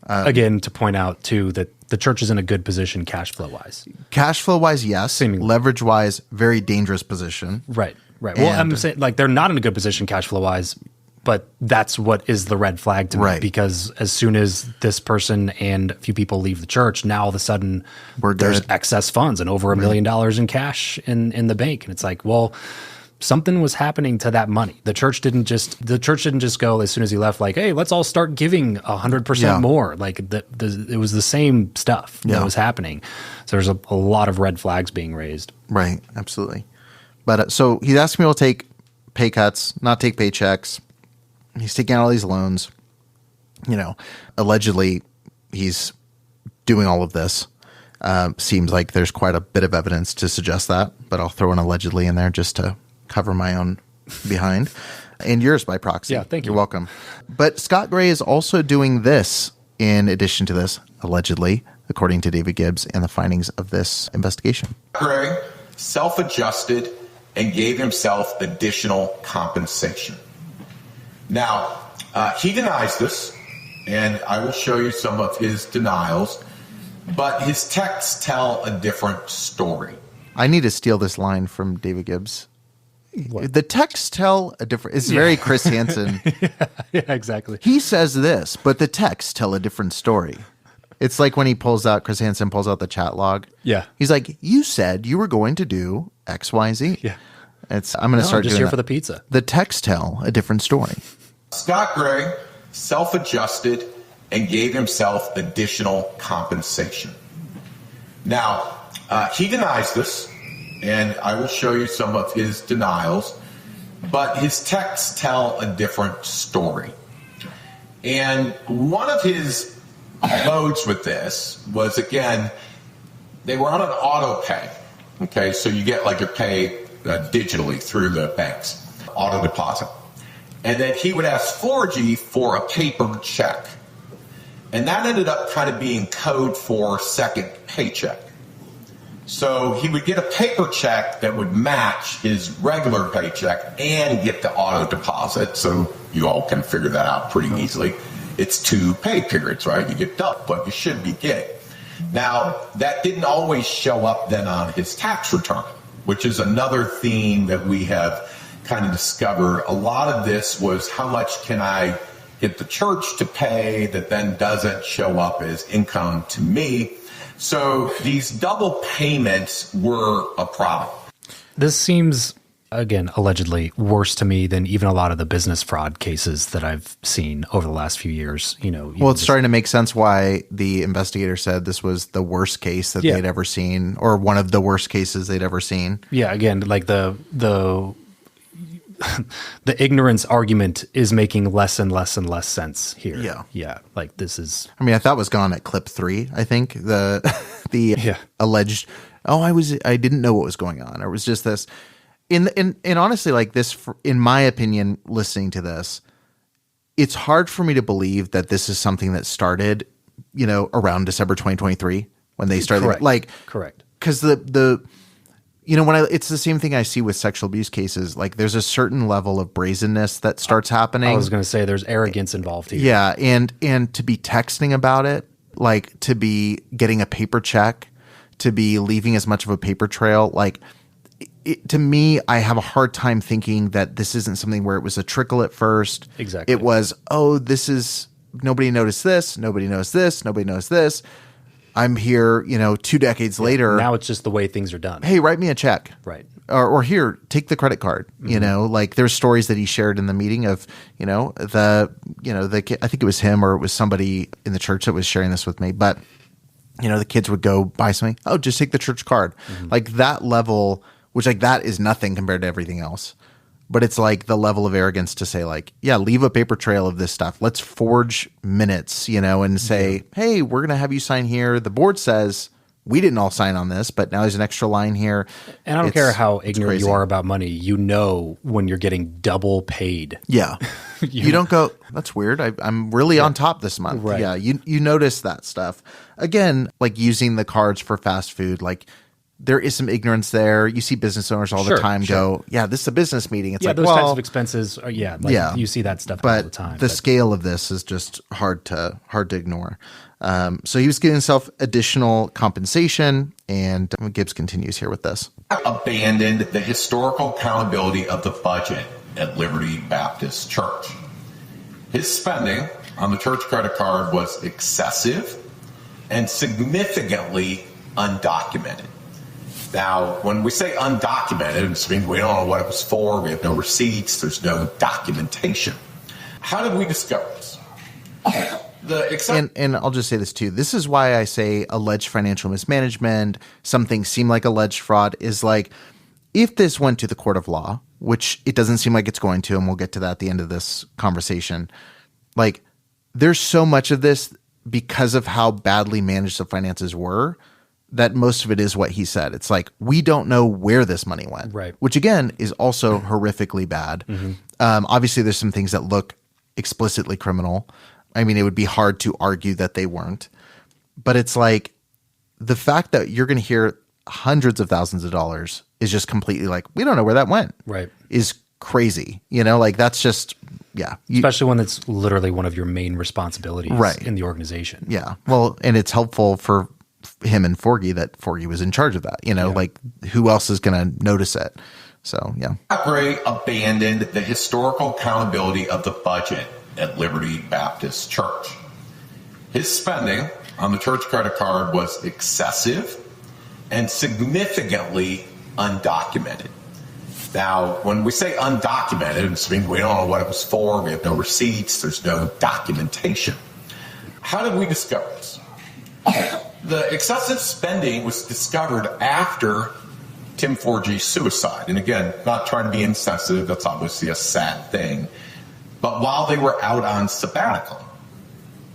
Again, to point out, too, that the church is in a good position cash flow-wise. Cash flow-wise, yes. Seemingly. Leverage-wise, very dangerous position. Right. Well, I'm saying, like, they're not in a good position cash flow-wise, but that's what is the red flag to me. Because as soon as this person and a few people leave the church, now all of a sudden there's excess funds and over $1 million in cash in the bank. And it's like, well, something was happening to that money. The church didn't just go as soon as he left, like, hey, let's all start giving 100% more. Like it was the same stuff that was happening. So there's a lot of red flags being raised. Right. Absolutely. But so he's asking people to take pay cuts, not take paychecks. He's taking out all these loans. You know, allegedly he's doing all of this. Seems like there's quite a bit of evidence to suggest that, but I'll throw an allegedly in there just to cover my own behind, and yours by proxy. Yeah, thank you. You're welcome. But Scott Gray is also doing this in addition to this, allegedly, according to David Gibbs and the findings of this investigation. Gray self-adjusted and gave himself additional compensation. Now, he denies this, and I will show you some of his denials, but his texts tell a different story. I need to steal this line from David Gibbs. What? The texts tell a different... It's very Chris Hansen. Yeah, exactly. He says this, but the texts tell a different story. It's like when Chris Hansen pulls out the chat log. Yeah. He's like, you said you were going to do X, Y, Z. Yeah. I'm going to start just doing here that. For the pizza. The texts tell a different story. Scott Gray self-adjusted and gave himself additional compensation. Now, he denies this, and I will show you some of his denials, but his texts tell a different story. And one of his modes with this was, again, they were on an auto pay. Okay, so you get like your pay digitally through the banks, auto deposit. And then he would ask Forgy for a paper check. And that ended up kind of being code for second paycheck. So he would get a paper check that would match his regular paycheck and get the auto deposit. So you all can figure that out pretty easily. It's 2 pay periods, right? You get double what you should be getting. Now, that didn't always show up then on his tax return, which is another theme that we have kind of discovered. A lot of this was how much can I get the church to pay that then doesn't show up as income to me. So these double payments were a problem. This seems, again, allegedly worse to me than even a lot of the business fraud cases that I've seen over the last few years. Well, it's starting to make sense why the investigator said this was the worst case that they'd ever seen, or one of the worst cases they'd ever seen. Yeah, again, like the the ignorance argument is making less and less and less sense here. Yeah. Like this is. I mean, I thought was gone at clip 3. I think the alleged. I didn't know what was going on. Or it was just this. And honestly, like this, in my opinion, listening to this, it's hard for me to believe that this is something that started, around December 2023 when they started. Correct. Because it's the same thing I see with sexual abuse cases. Like there's a certain level of brazenness that starts happening. I was going to say there's arrogance involved here. Yeah. And to be texting about it, like to be getting a paper check, to be leaving as much of a paper trail, like to me, I have a hard time thinking that this isn't something where it was a trickle at first. Exactly. It was, nobody noticed this. Nobody knows this. Nobody knows this. I'm here, 2 decades later. Now it's just the way things are done. Hey, write me a check. Right. Or here, take the credit card. Mm-hmm. Like there's stories that he shared in the meeting of, the kid, I think it was him or it was somebody in the church that was sharing this with me. But, the kids would go buy something. Oh, just take the church card. Mm-hmm. Like that level, which like that is nothing compared to everything else. But it's like the level of arrogance to say like, yeah, leave a paper trail of this stuff. Let's forge minutes, and say, hey, we're going to have you sign here. The board says we didn't all sign on this, but now there's an extra line here. And I don't care how ignorant you are about money. When you're getting double paid. Yeah. You don't go, that's weird. I'm really on top this month. Right. Yeah. You notice that stuff. Again, like using the cards for fast food, like there is some ignorance there. You see business owners all the time go, yeah, this is a business meeting. It's like, those types of expenses are, you see that stuff all the time. The scale of this is just hard to ignore. So he was giving himself additional compensation, and Gibbs continues here with this. Abandoned the historical accountability of the budget at Liberty Baptist Church. His spending on the church credit card was excessive and significantly undocumented. Now, when we say undocumented, it means we don't know what it was for. We have no receipts. There's no documentation. How did we discover this? And I'll just say this too. This is why I say alleged financial mismanagement, some things seem like alleged fraud, is like if this went to the court of law, which it doesn't seem like it's going to, and we'll get to that at the end of this conversation, like there's so much of this because of how badly managed the finances were that most of it is what he said. It's like, we don't know where this money went, right? Which again is also horrifically bad. Mm-hmm. Obviously there's some things that look explicitly criminal. I mean, it would be hard to argue that they weren't, but it's like the fact that you're going to hear hundreds of thousands of dollars is just completely like, we don't know where that went. Right. Is crazy. Like that's just, yeah. Especially when it's literally one of your main responsibilities in the organization. Yeah. Well, and it's helpful for him and Forgy that Forgy was in charge of that, like who else is going to notice it? So, yeah. Gray abandoned the historical accountability of the budget at Liberty Baptist Church. His spending on the church credit card was excessive and significantly undocumented. Now, when we say undocumented, it means we don't know what it was for. We have no receipts. There's no documentation. How did we discover this? The excessive spending was discovered after Tim Forgy's suicide. And again, not trying to be insensitive, that's obviously a sad thing. But while they were out on sabbatical,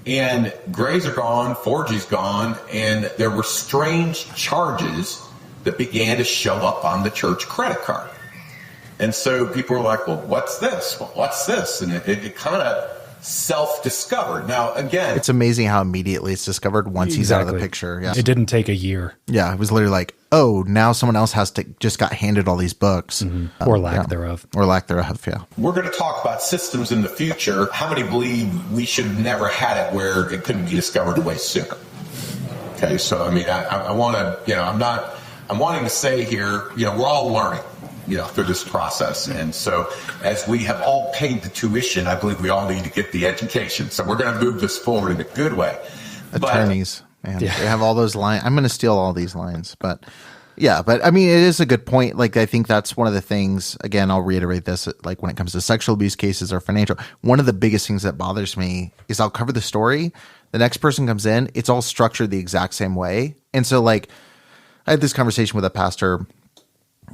and Gray's are gone, Forgy's gone, and there were strange charges that began to show up on the church credit card. And so people were like, well, what's this? Well, what's this? And it kind of self-discovered. Now, again, it's amazing how immediately it's discovered once he's out of the picture. Yeah. It didn't take a year. Yeah. It was literally like, oh, now someone else just got handed all these books. Or lack thereof. Or lack thereof, yeah. We're going to talk about systems in the future. How many believe we should have never had it where it couldn't be discovered way sooner? Okay, so, I mean, I want to, I'm wanting to say here, we're all learning, through this process. And so as we have all paid the tuition, I believe we all need to get the education. So we're going to move this forward in a good way. Attorneys, man, they have all those lines. I'm going to steal all these lines, but yeah, but I mean, it is a good point. Like, I think that's one of the things, again, I'll reiterate this, like when it comes to sexual abuse cases or financial, one of the biggest things that bothers me is I'll cover the story. The next person comes in, it's all structured the exact same way. And so like, I had this conversation with a pastor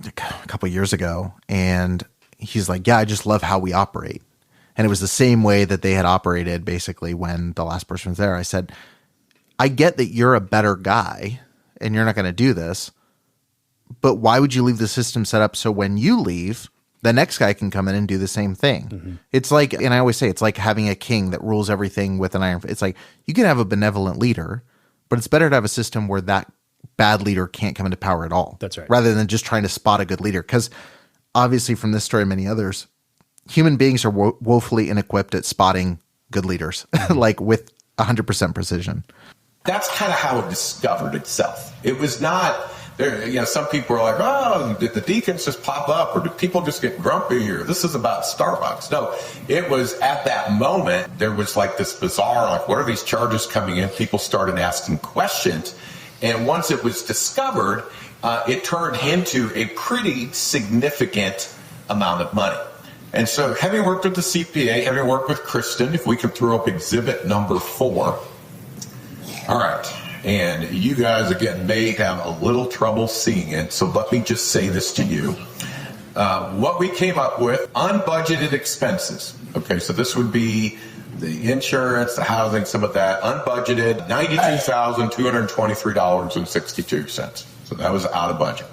a couple of years ago, and he's like, yeah, I just love how we operate. And it was the same way that they had operated basically when the last person was there. I said, I get that you're a better guy and you're not going to do this, but why would you leave the system set up so when you leave, the next guy can come in and do the same thing? It's like, and I always say, it's like having a king that rules everything with an iron. It's like, you can have a benevolent leader, but it's better to have a system where that bad leader can't come into power at all. That's right. Rather than just trying to spot a good leader. Because obviously from this story and many others, human beings are woefully inequipped at spotting good leaders, like with 100% precision. That's kind of how it discovered itself. It was not, some people are like, oh, did the deacons just pop up, or did people just get grumpy, or this is about Starbucks? No, it was at that moment, there was like this bizarre, like, what are these charges coming in? People started asking questions. And once it was discovered, it turned into a pretty significant amount of money. And so having worked with the CPA, having worked with Kristen, if we can throw up exhibit number 4. All right. And you guys, again, may have a little trouble seeing it, so let me just say this to you. What we came up with, unbudgeted expenses. Okay, so this would be the insurance, the housing, some of that, unbudgeted, $92,223.62. So that was out of budget.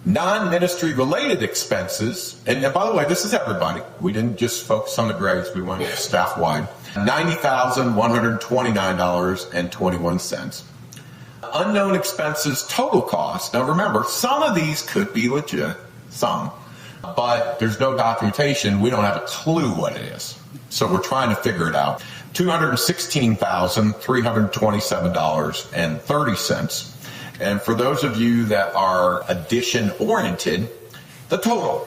Non-ministry related expenses, and by the way, this is everybody. We didn't just focus on the grades, we went staff-wide. $90,129.21. Unknown expenses total cost. Now remember, some of these could be legit, some, but there's no documentation. We don't have a clue what it is. So we're trying to figure it out. $216,327.30. And for those of you that are addition oriented, the total,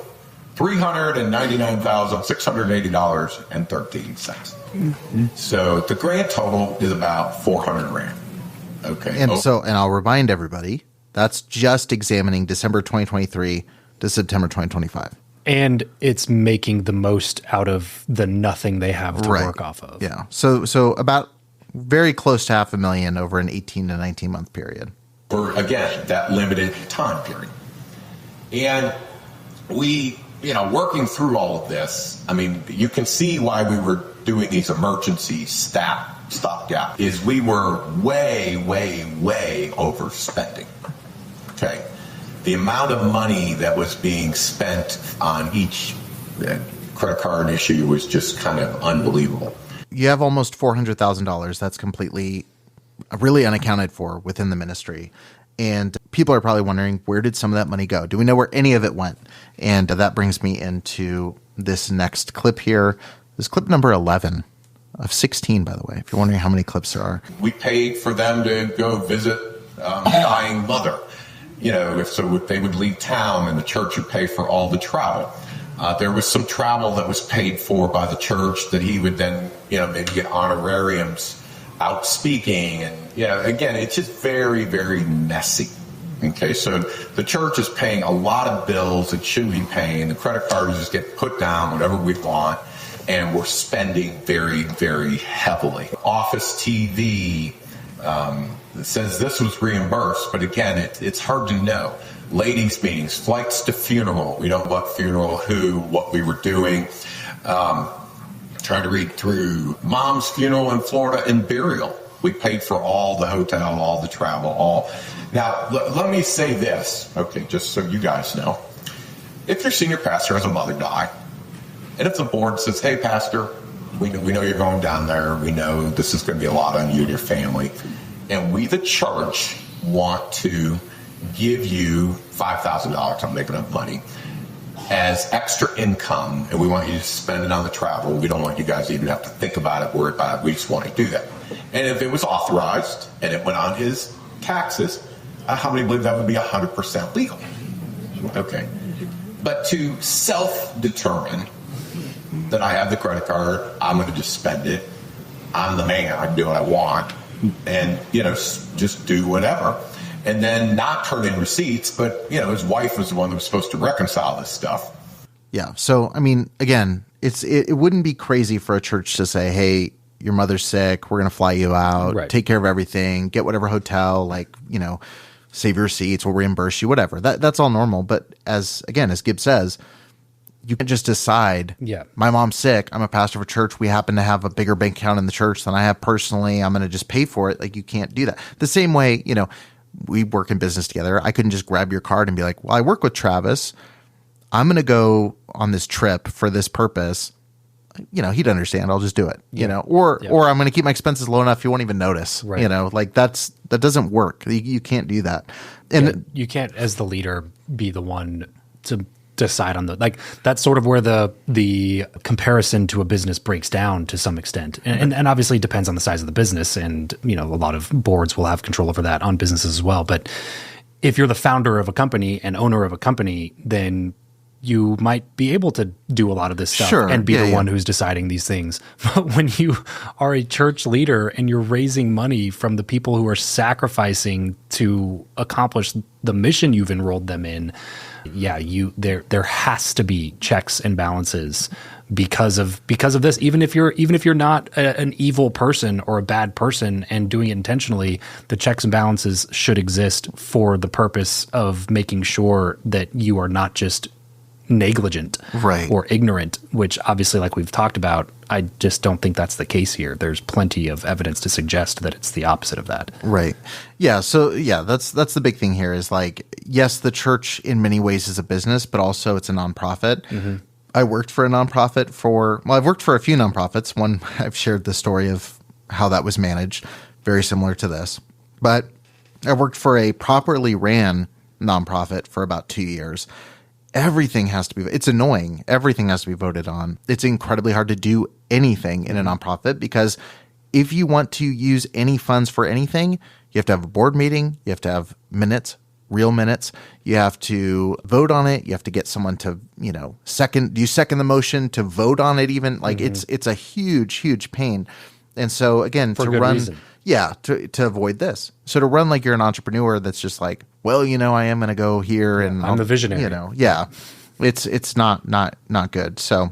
$399,680.13. So the grand total is about $400,000. Okay. And and I'll remind everybody, that's just examining December 2023 to September 2025. And it's making the most out of the nothing they have to work off of. Yeah. So about very close to $500,000 over an 18 to 19 month period. For, again, that limited time period. And we, working through all of this, I mean, you can see why we were doing these emergency stopgap, is we were way, way, way overspending. Okay. The amount of money that was being spent on each credit card issue was just kind of unbelievable. You have almost $400,000 that's completely, really unaccounted for within the ministry. And people are probably wondering, where did some of that money go? Do we know where any of it went? And that brings me into this next clip here. This is clip number 11 of 16, by the way, if you're wondering how many clips there are. We paid for them to go visit dying mother. If they would leave town and the church would pay for all the travel. There was some travel that was paid for by the church that he would then, maybe get honorariums out speaking. And, again, it's just very, very messy. Okay, so the church is paying a lot of bills it shouldn't be paying. The credit cards just get put down, whatever we want, and we're spending very, very heavily. Office TV, it says this was reimbursed, but again, it's hard to know. Ladies' meetings, flights to funeral. We don't know what funeral, who, what we were doing. Trying to read through mom's funeral in Florida and burial. We paid for all the hotel, all the travel, all. Now, let me say this, okay, just so you guys know. if your senior pastor has a mother die, and if the board says, hey, pastor, we know you're going down there, we know this is going to be a lot on you and your family, and we, the church, want to give you $5,000, I'm making up money, as extra income, and we want you to spend it on the travel. We don't want you guys to even have to think about it, worry about it. We just want to do that. And if it was authorized and it went on his taxes, how many believe that would be 100% legal? Okay. But to self-determine that I have the credit card, I'm going to just spend it, I'm the man, I can do what I want, and, just do whatever. And then not turn in receipts, but, his wife was the one that was supposed to reconcile this stuff. Yeah. So, I mean, again, it wouldn't be crazy for a church to say, hey, your mother's sick, we're going to fly you out, right, take care of everything, get whatever hotel, save your receipts, we'll reimburse you, whatever. That's all normal. But as Gibbs says, you can just decide, my mom's sick, I'm a pastor of a church, we happen to have a bigger bank account in the church than I have personally, I'm going to just pay for it. Like, you can't do that. The same way, we work in business together. I couldn't just grab your card and be like, well, I work with Travis, I'm going to go on this trip for this purpose. He'd understand. I'll just do it, or I'm going to keep my expenses low enough you won't even notice, right. That doesn't work. You can't do that. And you can't, as the leader, be the one to decide on that's sort of where the comparison to a business breaks down to some extent. And obviously it depends on the size of the business. And, a lot of boards will have control over that on businesses as well. But if you're the founder of a company and owner of a company, then you might be able to do a lot of this stuff and be the one who's deciding these things. But when you are a church leader and you're raising money from the people who are sacrificing to accomplish the mission you've enrolled them in, there has to be checks and balances because of this. Even if you're not an evil person or a bad person and doing it intentionally, the checks and balances should exist for the purpose of making sure that you are not just negligent or ignorant, which obviously, like we've talked about, I just don't think that's the case here. There's plenty of evidence to suggest that it's the opposite of that. Right. Yeah. So that's the big thing here is yes, the church in many ways is a business, but also it's a nonprofit. Mm-hmm. I worked for a nonprofit I've worked for a few nonprofits. One, I've shared the story of how that was managed, very similar to this, but I worked for a properly ran nonprofit for about 2 years. Everything has to be, it's annoying. Everything has to be voted on. It's incredibly hard to do anything in a nonprofit because if you want to use any funds for anything, you have to have a board meeting, you have to have minutes, real minutes, you have to vote on it, you have to get someone to, second the motion to vote on it even. It's a huge, huge pain. And so again, for good reason. To avoid this. So to run like you're an entrepreneur that's just like, well, I am going to go here and I'm the visionary. It's not good. So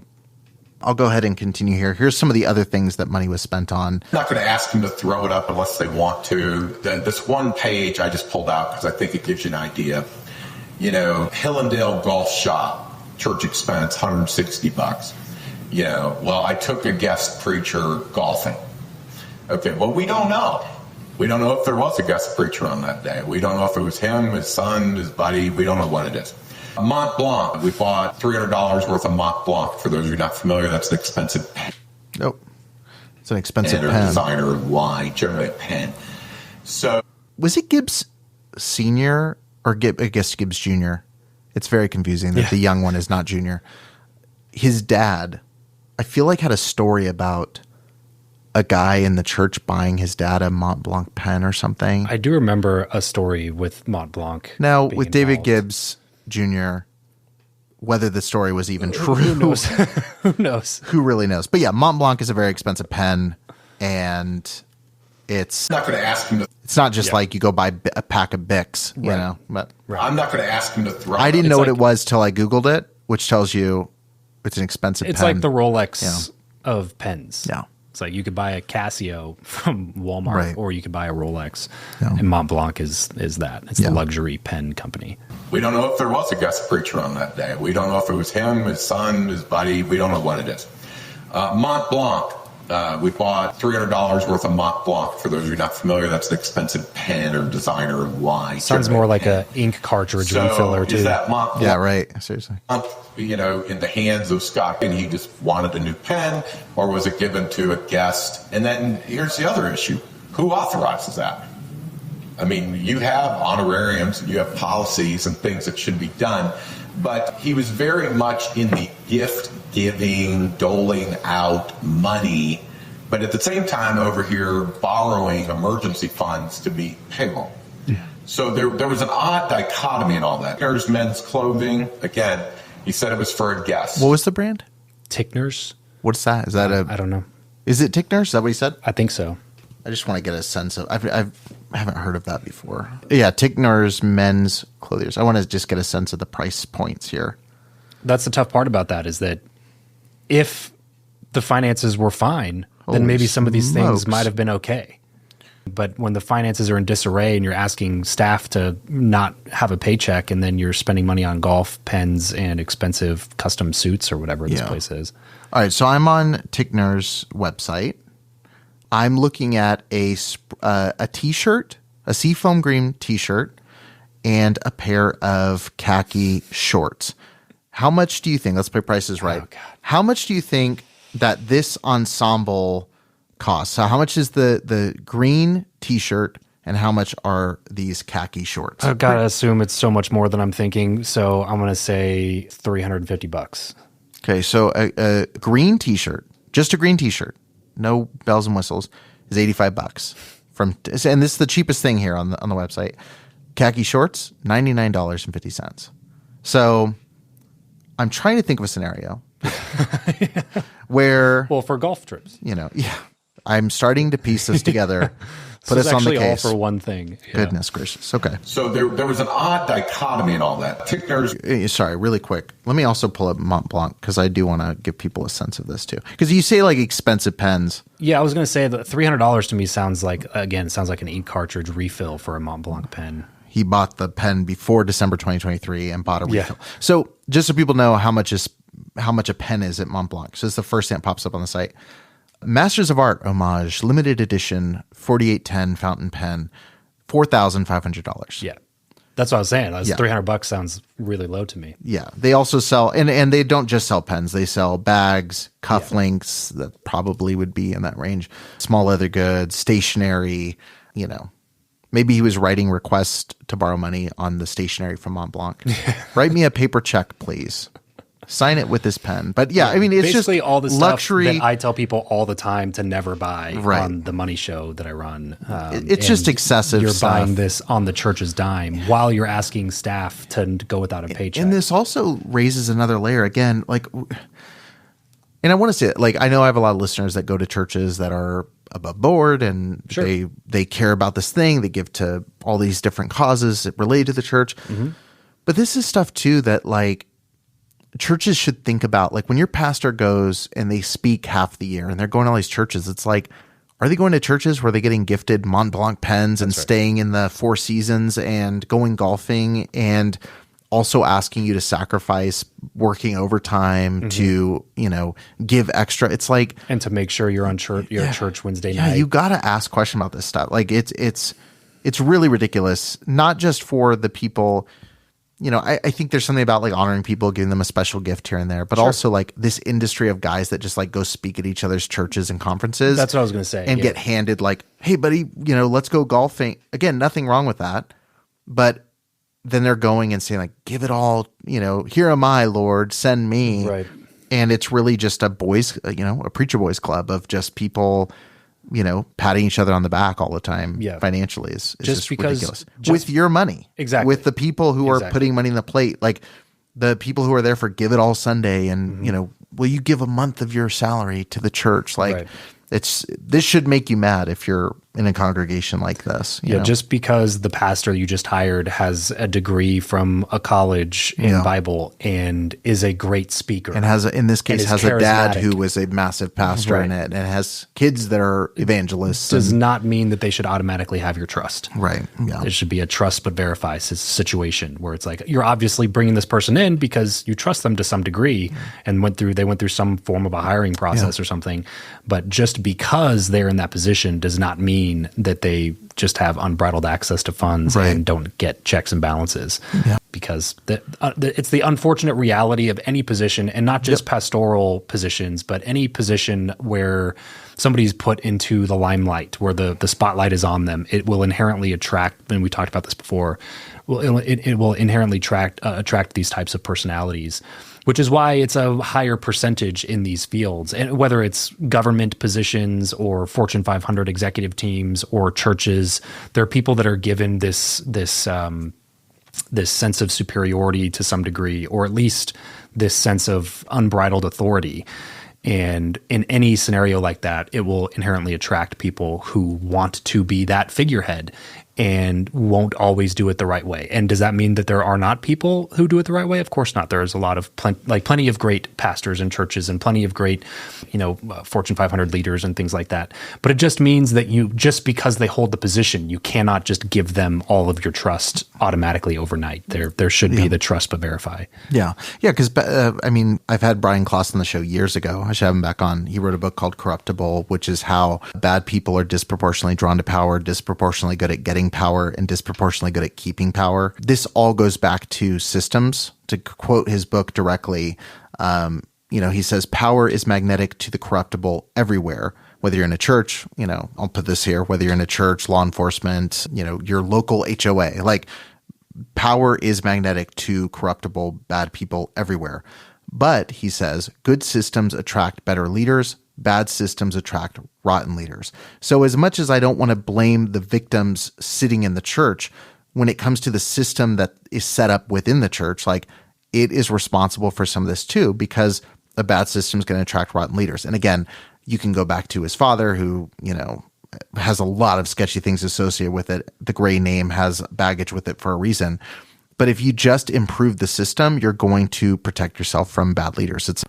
I'll go ahead and continue here. Here's some of the other things that money was spent on. I'm not going to ask them to throw it up unless they want to. This one page I just pulled out because I think it gives you an idea. Hillendale Golf Shop, church expense, $160. Well, I took a guest preacher golfing. Okay, well, we don't know. We don't know if there was a guest preacher on that day. We don't know if it was him, his son, his buddy. We don't know what it is. Mont Blanc. We bought $300 worth of Mont Blanc. For those of you not familiar, that's an expensive pen. Nope. It's an expensive pen. Designer line, generally a pen. So, was it Gibbs Sr. or I guess Gibbs Jr.? It's very confusing that the young one is not junior. His dad, I feel like, had a story about a guy in the church buying his dad a Mont Blanc pen or something. I do remember a story with Mont Blanc. Now, with David Gibbs Jr., whether the story was even true. Who knows? Who knows? Who really knows? But yeah, Mont Blanc is a very expensive pen, and it's I'm not going to ask him to. It's not just like you go buy a pack of Bics, But I'm not going to ask him to throw. I didn't know what it was till I Googled it, which tells you it's an expensive pen. It's like the Rolex of pens. Yeah. It's like you could buy a Casio from Walmart, or you could buy a Rolex. Yeah. And Mont Blanc is that. It's the luxury pen company. We don't know if there was a guest preacher on that day. We don't know if it was him, his son, his buddy. We don't know what it is. Mont Blanc. We bought $300 worth of Mont Blanc. For those of you not familiar, that's an expensive pen or designer line. Sounds more like a ink cartridge refiller too. Is that Mont Blanc? Yeah, right. Seriously. In the hands of Scott, and he just wanted a new pen, or was it given to a guest? And then here's the other issue: who authorizes that? I mean, you have honorariums, you have policies and things that should be done, but he was very much in the gift giving, doling out money, but at the same time over here borrowing emergency funds to meet payroll. Yeah. So there was an odd dichotomy in all that. There's men's clothing. Again, he said it was for a guest. What was the brand? Tickner's. What's that? Is that I don't know. Is it Tickner's? Is that what he said? I think so. I just want to get a sense of. I haven't heard of that before. Yeah, Tickner's men's clothiers. I want to just get a sense of the price points here. That's the tough part about that, is that if the finances were fine, then maybe some of these things might have been okay. But when the finances are in disarray and you're asking staff to not have a paycheck, and then you're spending money on golf pens and expensive custom suits or whatever this place is. All right, so I'm on Tickner's website. I'm looking at a T-shirt, a seafoam green T-shirt, and a pair of khaki shorts. How much do you think? Let's play prices right. Oh, God. How much do you think that this ensemble costs? So how much is the green T-shirt, and how much are these khaki shorts? I've got to assume it's so much more than I'm thinking, so I'm going to say $350. Okay, so a green T-shirt, just a green T-shirt, no bells and whistles, is $85 and this is the cheapest thing here on the website. Khaki shorts, $99.50. So I'm trying to think of a scenario where, well, for golf trips, I'm starting to piece this together. Put us on the case. All for one thing. Yeah. Goodness gracious. Okay. So there was an odd dichotomy in all that. Tickner's. Sorry, really quick. Let me also pull up Mont Blanc, because I do want to give people a sense of this too. Because you say like expensive pens. Yeah, I was going to say that $300 to me sounds like an ink cartridge refill for a Mont Blanc pen. He bought the pen before December 2023 and bought a refill. Yeah. So just so people know how much a pen is at Mont Blanc. So it's the first thing that pops up on the site. Masters of Art Homage Limited Edition 4810 fountain pen, $4,500. Yeah, that's what I was saying. $300 sounds really low to me. Yeah, they also sell, and they don't just sell pens. They sell bags, cufflinks that probably would be in that range, small leather goods, stationery. Maybe he was writing requests to borrow money on the stationery from Mont Blanc. Write me a paper check, please. Sign it with this pen. But yeah, I mean, it's basically just all the luxury stuff that I tell people all the time to never buy on the money show that I run. It's just excessive You're stuff. buying this on the church's dime while you're asking staff to go without a paycheck. And this also raises another layer again, and I want to say it, I know I have a lot of listeners that go to churches that are above board, and they care about this thing. They give to all these different causes that relate to the church. Mm-hmm. But this is stuff too that churches should think about. When your pastor goes and they speak half the year and they're going to all these churches, it's are they going to churches where they're getting gifted Mont Blanc pens and staying in the Four Seasons and going golfing and also asking you to sacrifice working overtime to, give extra? It's and to make sure you're on church, at church Wednesday night. Yeah, you got to ask questions about this stuff. It's really ridiculous, not just for the people. I think there's something about honoring people, giving them a special gift here and there, but also this industry of guys that just go speak at each other's churches and conferences. That's what I was going to say. And get handed hey buddy, let's go golfing. Again, nothing wrong with that. But then they're going and saying give it all, here am I, Lord, send me. Right. And it's really just a boys, a preacher boys club of just people, patting each other on the back all the time financially is just ridiculous. With your money. Exactly. With the people who are putting money in the plate, the people who are there for Give It All Sunday and, will you give a month of your salary to the church? This should make you mad if you're in a congregation like this. You know? Just because the pastor you just hired has a degree from a college in Bible and is a great speaker, and in this case has a dad who was a massive pastor in it, and has kids that are evangelists, does not mean that they should automatically have your trust. Right. Yeah. It should be a trust but verify situation where it's you're obviously bringing this person in because you trust them to some degree and they went through some form of a hiring process or something, but just just because they're in that position does not mean that they just have unbridled access to funds and don't get checks and balances. Yeah. Because it's the unfortunate reality of any position, and not just pastoral positions, but any position where somebody's put into the limelight, where the spotlight is on them. It will inherently attract, and we talked about this before, it will inherently attract these types of personalities, which is why it's a higher percentage in these fields. And whether it's government positions or Fortune 500 executive teams or churches, there are people that are given this sense of superiority to some degree, or at least this sense of unbridled authority. And in any scenario like that, it will inherently attract people who want to be that figurehead and won't always do it the right way. And does that mean that there are not people who do it the right way? Of course not. There's a lot of plenty of great pastors and churches and plenty of great, Fortune 500 leaders and things like that. But it just means that just because they hold the position, you cannot just give them all of your trust automatically overnight. There should be the trust but verify. Yeah. Yeah. Because, I've had Brian Kloss on the show years ago. I should have him back on. He wrote a book called Corruptible, which is how bad people are disproportionately drawn to power, disproportionately good at getting power, and disproportionately good at keeping power. This all goes back to systems. To quote his book directly, he says, power is magnetic to the corruptible everywhere. Whether you're in a church, I'll put this here, whether you're in a church, law enforcement, your local HOA, power is magnetic to corruptible, bad people everywhere. But he says, good systems attract better leaders. Bad systems attract rotten leaders. So as much as I don't want to blame the victims sitting in the church, when it comes to the system that is set up within the church, it is responsible for some of this too, because a bad system is going to attract rotten leaders. And again, you can go back to his father who, has a lot of sketchy things associated with it. The gray name has baggage with it for a reason. But if you just improve the system, you're going to protect yourself from bad leaders.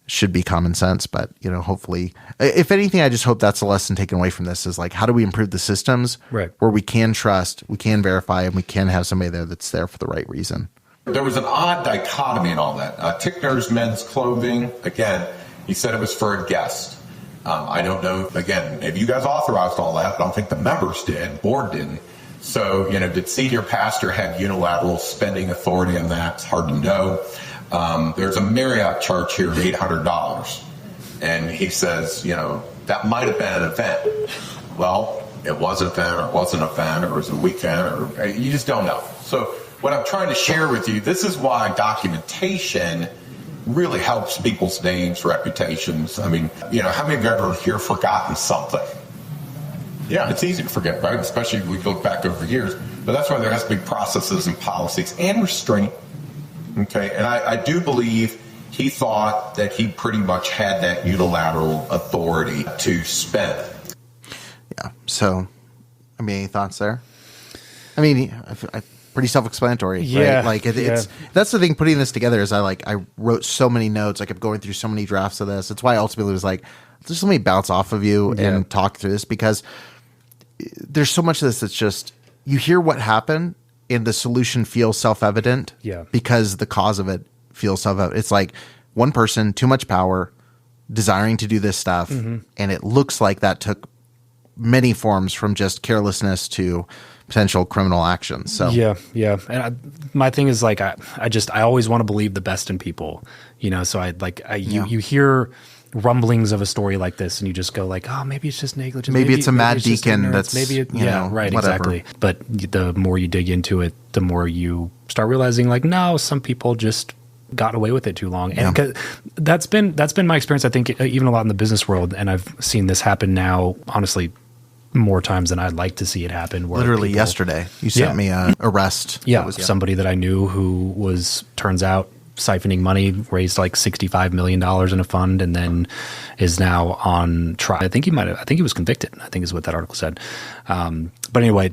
Should be common sense, but hopefully, if anything, I just hope that's a lesson taken away from this is how do we improve the systems where we can trust, we can verify, and we can have somebody there that's there for the right reason. There was an odd dichotomy in all that. Tickner's men's clothing, again, he said it was for a guest. I don't know, again, if you guys authorized all that, I don't think the members did, board didn't. So, did senior pastor have unilateral spending authority on that? It's hard to know. There's a Marriott charge here of $800. And he says, that might have been an event. Well, it was an event, or it wasn't an event, or it was a weekend, or you just don't know. So what I'm trying to share with you, this is why documentation really helps people's names, reputations. How many of you ever here forgotten something? Yeah, it's easy to forget, right? Especially if we look back over years. But that's why there has to be processes and policies and restraint. Okay, and I do believe he thought that he pretty much had that unilateral authority to spend. Yeah, so, any thoughts there? Pretty self-explanatory, right? It's that's the thing. Putting this together is I wrote so many notes. I kept going through so many drafts of this. It's why I ultimately was just let me bounce off of you and talk through this, because there's so much of this that's just you hear what happened and the solution feels self-evident because the cause of it feels self-evident. It's one person, too much power, desiring to do this stuff, and it looks like that took many forms from just carelessness to potential criminal actions. So and my thing is I always want to believe the best in people, so you hear rumblings of a story like this and you just go oh, maybe it's just negligence, maybe it's a mad deacon that's right, whatever. Exactly. But the more you dig into it, the more you start realizing no, some people just got away with it too long. And that's been my experience, I think, even a lot in the business world, and I've seen this happen now, honestly, more times than I'd like to see it happen. Literally yesterday, you sent me an arrest. Yeah, somebody that I knew who was, turns out, siphoning money, raised $65 million in a fund, and then is now on trial. I think he was convicted, I think is what that article said. But anyway,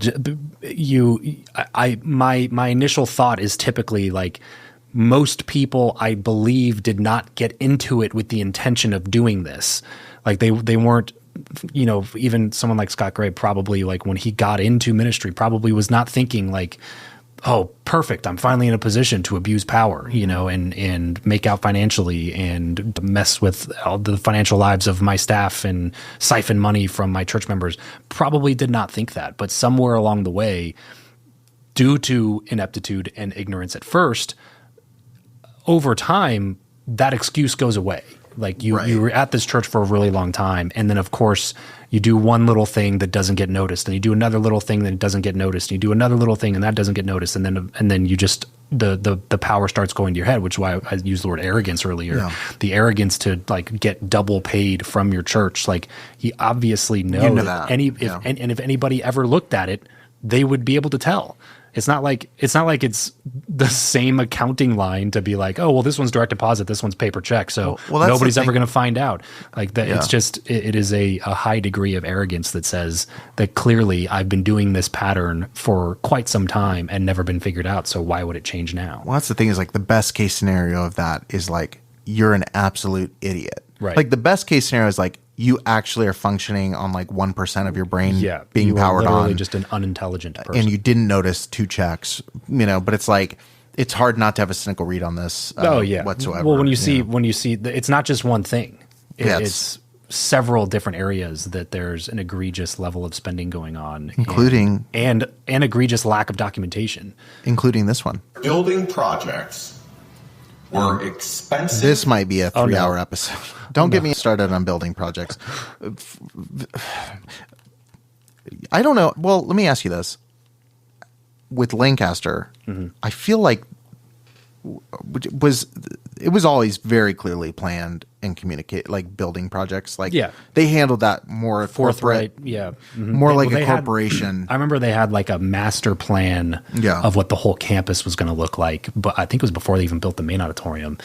my initial thought is typically most people, I believe, did not get into it with the intention of doing this. They weren't, even someone like Scott Gray probably, when he got into ministry, probably was not thinking oh, perfect, I'm finally in a position to abuse power, and make out financially and mess with all the financial lives of my staff and siphon money from my church members. Probably did not think that, but somewhere along the way, due to ineptitude and ignorance at first, over time, that excuse goes away. Like you were at this church for a really long time, and then of course you do one little thing that doesn't get noticed, and you do another little thing that doesn't get noticed, and you do another little thing and that doesn't get noticed, and then you just the power starts going to your head, which is why I used the word arrogance earlier. Yeah. The arrogance to like get double paid from your church. Like he obviously knows that. If anybody ever looked at it, they would be able to tell. It's not like it's the same accounting line to be like, oh, well, this one's direct deposit, this one's paper check, so nobody's ever going to find out. Like that, It's just it is a high degree of arrogance that says that clearly I've been doing this pattern for quite some time and never been figured out. So why would it change now? Well, that's the thing is like the best case scenario of that is like you're an absolute idiot. Right. Like the best case scenario is like you actually are functioning on like 1% of your brain being powered on. Literally just an unintelligent person. And you didn't notice 2 checks, but it's like, it's hard not to have a cynical read on this whatsoever. Well, when you see, it's not just one thing. It's several different areas that there's an egregious level of spending going on. Including... And an egregious lack of documentation. Including this one. Building projects were expensive. This might be a 3-hour episode. Don't get me started on building projects. I don't know. Well, let me ask you this. With Lancaster, I feel like it was always very clearly planned and communicated, like building projects. Like they handled that more forthright. More like a corporation. I remember they had like a master plan of what the whole campus was going to look like. But I think it was before they even built the main auditorium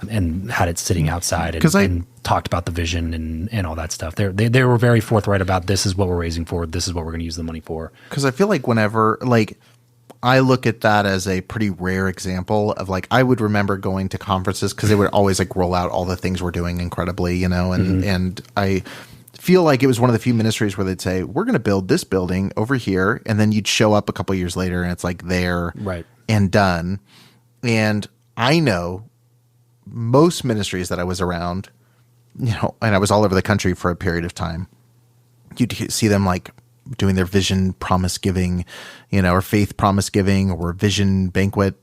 and had it sitting outside and talked about the vision and all that stuff. They were very forthright about this is what we're raising for. This is what we're going to use the money for. Because I feel like whenever like I look at that as a pretty rare example of like, I would remember going to conferences because they would always like roll out all the things we're doing incredibly, and I feel like it was one of the few ministries where they'd say, we're going to build this building over here. And then you'd show up a couple years later and it's like there and done. And I know most ministries that I was around, and I was all over the country for a period of time. You'd see them like doing their vision promise giving, or faith promise giving or vision banquet,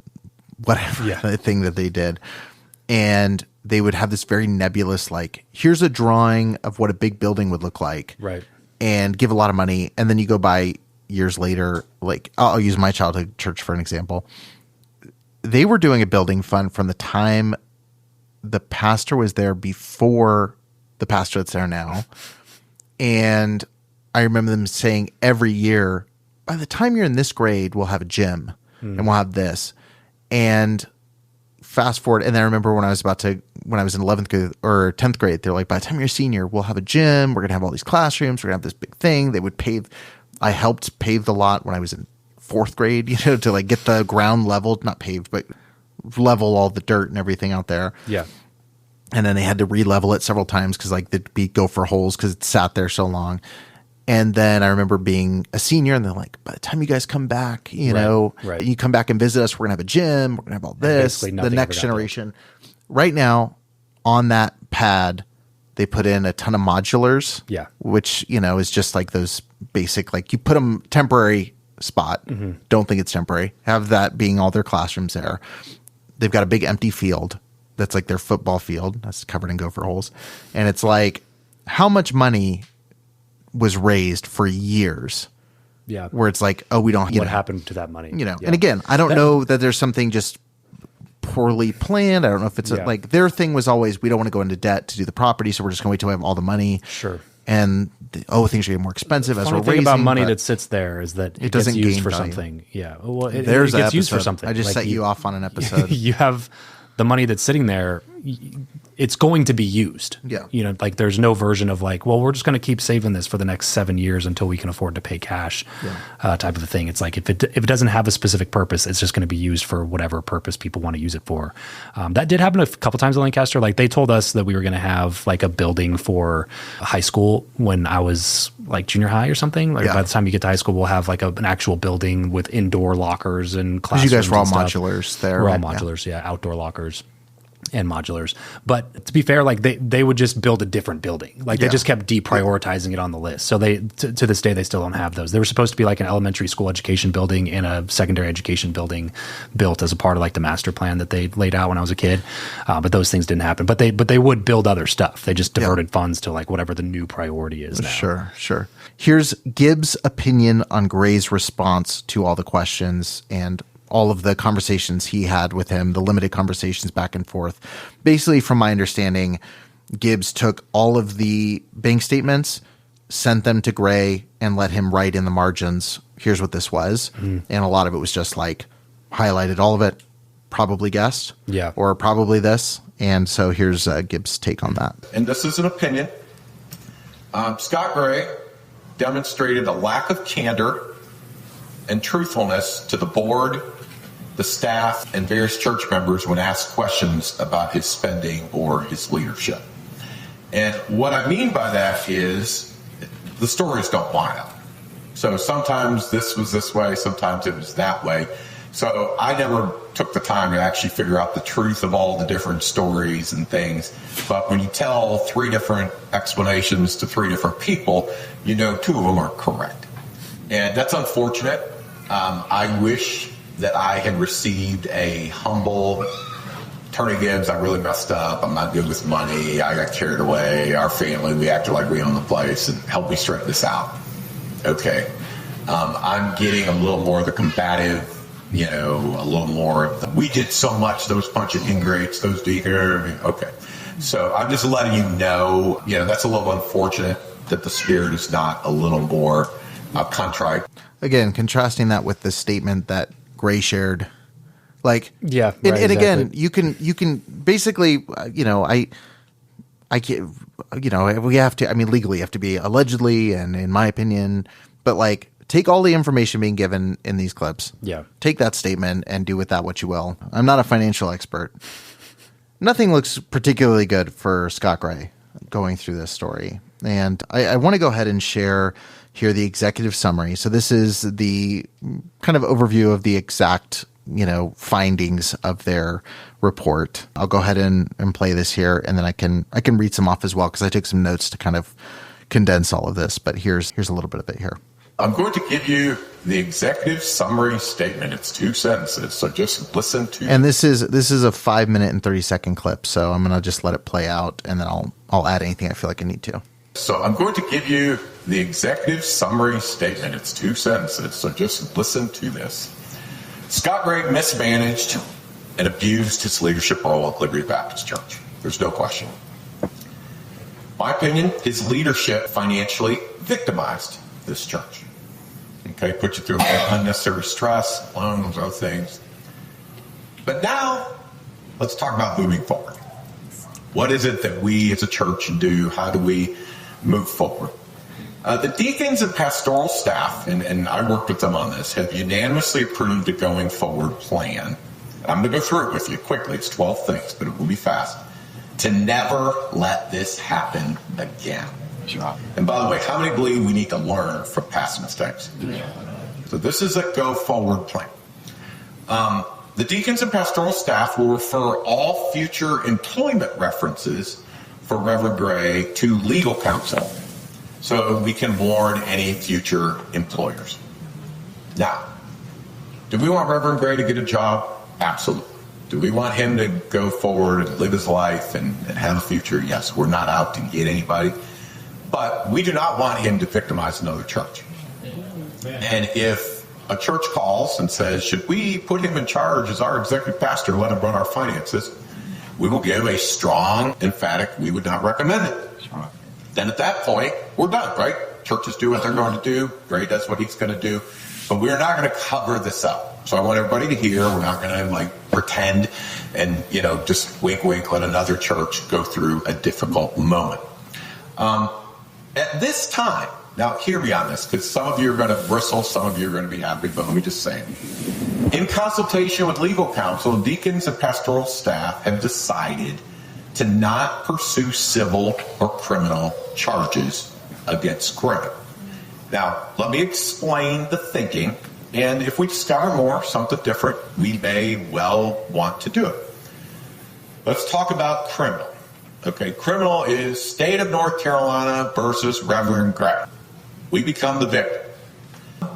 whatever thing that they did. And they would have this very nebulous, like, here's a drawing of what a big building would look like. Right. And give a lot of money. And then you go by years later, like I'll use my childhood church for an example. They were doing a building fund from the time the pastor was there before the pastor that's there now. And I remember them saying every year, by the time you're in this grade, we'll have a gym and we'll have this. And fast forward. And then I remember when I was in 11th grade or 10th grade, they're like, by the time you're a senior, we'll have a gym. We're going to have all these classrooms. We're going to have this big thing. They would pave. I helped pave the lot when I was in 4th grade, to like get the ground leveled, not paved, but level all the dirt and everything out there. Yeah. And then they had to re-level it several times because like there'd be gopher holes because it sat there so long. And then I remember being a senior and they're like, by the time you guys come back, you come back and visit us, we're going to have a gym. We're going to have all this, the next generation. Right now on that pad, they put in a ton of modulars, which, is just like those basic, like you put them temporary spot. Don't think it's temporary. Have that being all their classrooms there. They've got a big empty field. That's like their football field. That's covered in gopher holes. And it's like, how much money was raised for years. Yeah. Where it's like, oh, we don't, what happened to that money? And again, I don't know that there's something just poorly planned. I don't know if it's like their thing was always, we don't want to go into debt to do the property. So we're just going to wait till we have all the money. Sure. And things are getting more expensive as we're raising. The thing about money that sits there is that it doesn't gets used gain for value. Something. Yeah. Well, it There's gets used for something. I just set you off on an episode. You have the money that's sitting there it's going to be used. Yeah. You know, like there's no version of like, well, we're just going to keep saving this for the next 7 years until we can afford to pay cash type of a thing. It's like if it doesn't have a specific purpose, it's just going to be used for whatever purpose people want to use it for. That did happen a couple times in Lancaster. Like they told us that we were going to have like a building for a high school when I was like junior high or something. Like by the time you get to high school, we'll have like an actual building with indoor lockers and classrooms. You guys were all stuff. modulars there. We're all modulars, outdoor lockers and modulars. But to be fair, like they would just build a different building. Like they just kept deprioritizing it on the list. So they to this day they still don't have those. They were supposed to be like an elementary school education building and a secondary education building built as a part of like the master plan that they laid out when I was a kid. But those things didn't happen. But they would build other stuff. They just diverted funds to like whatever the new priority is now. Sure. Here's Gibbs' opinion on Gray's response to all the questions and all of the conversations he had with him, the limited conversations back and forth. Basically, from my understanding, Gibbs took all of the bank statements, sent them to Gray, and let him write in the margins, here's what this was. And a lot of it was just like highlighted all of it, probably guessed, or probably this. And so here's Gibbs' take on that. And this is an opinion. Scott Gray demonstrated a lack of candor and truthfulness to the board, the staff, and various church members when asked questions about his spending or his leadership. And what I mean by that is the stories don't line up. So sometimes this was this way, sometimes it was that way. So I never took the time to actually figure out the truth of all the different stories and things. But when you tell 3 different explanations to 3 different people, you know 2 of them are correct. And that's unfortunate. I wish that I had received a humble, Attorney Gibbs, I really messed up. I'm not good with money. I got carried away. Our family, we acted like we owned the place, and help me straighten this out. Okay. I'm getting a little more of the combative, a little more of the, we did so much, those bunch of ingrates, those deacons. Okay. So I'm just letting you know, that's a little unfortunate that the spirit is not a little more contrite. Again, contrasting that with the statement that Gray shared, like, exactly. And again, you can basically, I can't, we have to, legally you have to be allegedly, and in my opinion, but like, take all the information being given in these clips. Take that statement and do with that what you will. I'm not a financial expert. Nothing looks particularly good for Scott Gray going through this story. And I want to go ahead and share here the executive summary. So this is the kind of overview of the exact, findings of their report. I'll go ahead and play this here, and then I can read some off as well, because I took some notes to kind of condense all of this. But here's a little bit of it here. I'm going to give you the executive summary statement. It's 2 sentences, so just listen to. And this is a 5-minute and 30-second clip, so I'm gonna just let it play out, and then I'll add anything I feel like I need to. So I'm going to give you the executive summary statement. It's 2 sentences, so just listen to this. Scott Gray mismanaged and abused his leadership role at Liberty Baptist Church. There's no question. My opinion, his leadership financially victimized this church. Okay, put you through unnecessary stress, loans, other things. But now, let's talk about moving forward. What is it that we as a church do? How do we move forward? The deacons and pastoral staff, and I worked with them on this, have unanimously approved a going forward plan. I'm going to go through it with you quickly. It's 12 things, but it will be fast. To never let this happen again. And by the way, how many believe we need to learn from past mistakes? So this is a go forward plan. The deacons and pastoral staff will refer all future employment references for Reverend Gray to legal counsel, so we can warn any future employers. Now, do we want Reverend Gray to get a job? Absolutely. Do we want him to go forward and live his life and have a future? Yes, we're not out to get anybody. But we do not want him to victimize another church. And if a church calls and says, should we put him in charge as our executive pastor, let him run our finances, we will give a strong, emphatic, we would not recommend it. Then at that point, we're done, right? Churches do what they're going to do. Gray does what he's going to do. But we're not going to cover this up. So I want everybody to hear. We're not going to pretend and, just wink, wink, let another church go through a difficult moment. At this time, now hear me on this, because some of you are going to bristle, some of you are going to be happy, but let me just say it. In consultation with legal counsel, deacons and pastoral staff have decided to not pursue civil or criminal charges against Gray. Now, let me explain the thinking, and if we discover more, something different, we may well want to do it. Let's talk about criminal. Okay, criminal is state of North Carolina versus Reverend Gray. We become the victim.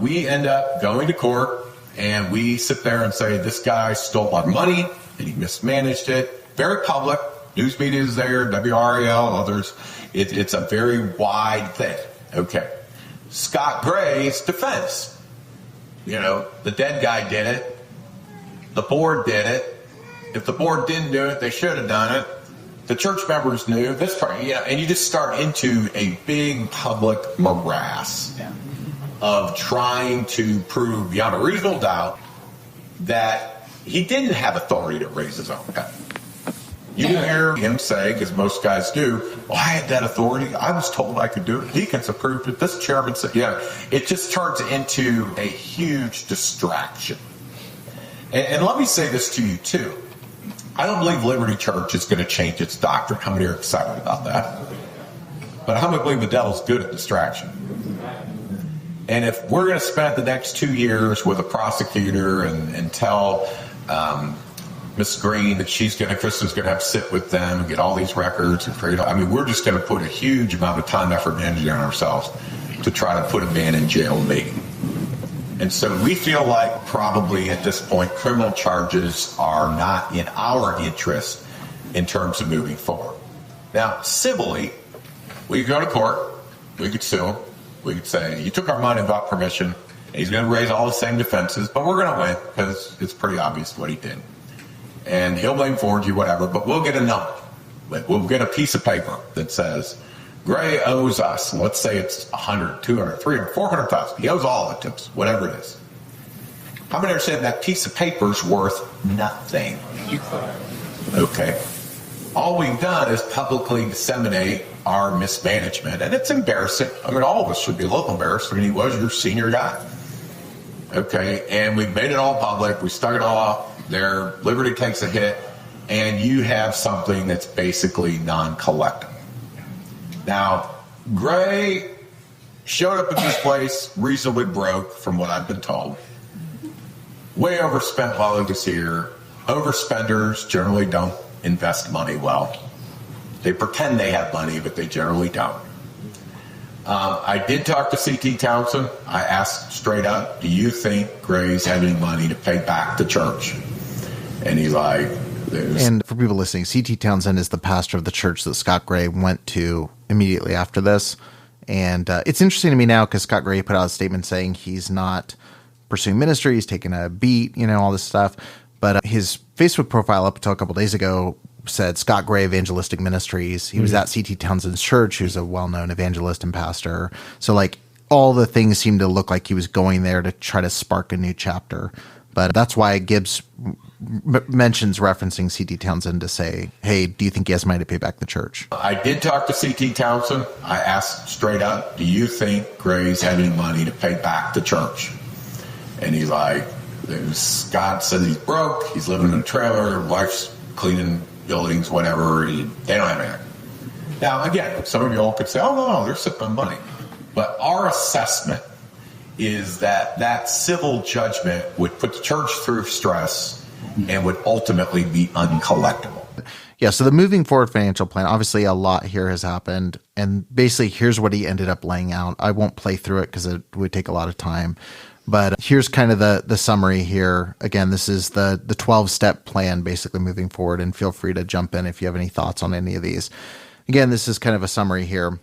We end up going to court, and we sit there and say, this guy stole our money, and he mismanaged it. Very public. News media is there, WRAL, others. It's a very wide thing. Okay. Scott Gray's defense. The dead guy did it. The board did it. If the board didn't do it, they should have done it. The church members knew this part, and you just start into a big public morass of trying to prove beyond a reasonable doubt that he didn't have authority to raise his own pay. You hear him say, because most guys do, well, I had that authority. I was told I could do it. Deacons approved it. This chairman said, it just turns into a huge distraction. And let me say this to you, too. I don't believe Liberty Church is going to change its doctrine. How many are excited about that? But how many believe the devil's good at distraction? And if we're going to spend the next 2 years with a prosecutor and tell Miss Green that Kristen's going to have to sit with them and get all these records and create. We're just going to put a huge amount of time, effort, and energy on ourselves to try to put a man in jail maybe. And so we feel like probably at this point, criminal charges are not in our interest in terms of moving forward. Now, civilly, we could go to court, we could sue him, we could say, you took our money without permission, and he's going to raise all the same defenses, but we're going to win because it's pretty obvious what he did. And he'll blame Forgy, whatever, but we'll get a number. We'll get a piece of paper that says, Gray owes us, let's say it's 100, 200, 300, 400,000. He owes all of it to us, whatever it is. How many are saying that piece of paper's worth nothing? Okay. All we've done is publicly disseminate our mismanagement, and it's embarrassing. All of us should be a little embarrassed. He was your senior guy. Okay, and we've made it all public. We started off there. Liberty takes a hit, and you have something that's basically non-collectible. Now, Gray showed up at this place reasonably broke, from what I've been told. Way overspent while he was here. Overspenders generally don't invest money well. They pretend they have money, but they generally don't. I did talk to C.T. Townsend. I asked straight up, do you think Gray's had any money to pay back the church? And he's like... And for people listening, C.T. Townsend is the pastor of the church that Scott Gray went to immediately after this. And it's interesting to me now because Scott Gray put out a statement saying he's not pursuing ministry, he's taking a beat, all this stuff. But his Facebook profile up until a couple days ago said Scott Gray Evangelistic Ministries. He was at C.T. Townsend's church, who's a well-known evangelist and pastor. So all the things seemed to look like he was going there to try to spark a new chapter. But that's why Gibbs mentions referencing C.T. Townsend to say, hey, do you think he has money to pay back the church? I did talk to C.T. Townsend. I asked straight up, do you think Gray's had any money to pay back the church? And he's like, Scott says he's broke, he's living in a trailer, wife's cleaning buildings, whatever. They don't have anything. Now, again, some of you all could say, oh, no, they're sitting on money. But our assessment is that civil judgment would put the church through stress and would ultimately be uncollectible. Yeah, so the moving forward financial plan, obviously a lot here has happened. And basically, here's what he ended up laying out. I won't play through it because it would take a lot of time. But here's kind of the summary here. Again, this is the 12-step plan basically moving forward. And feel free to jump in if you have any thoughts on any of these. Again, this is kind of a summary here.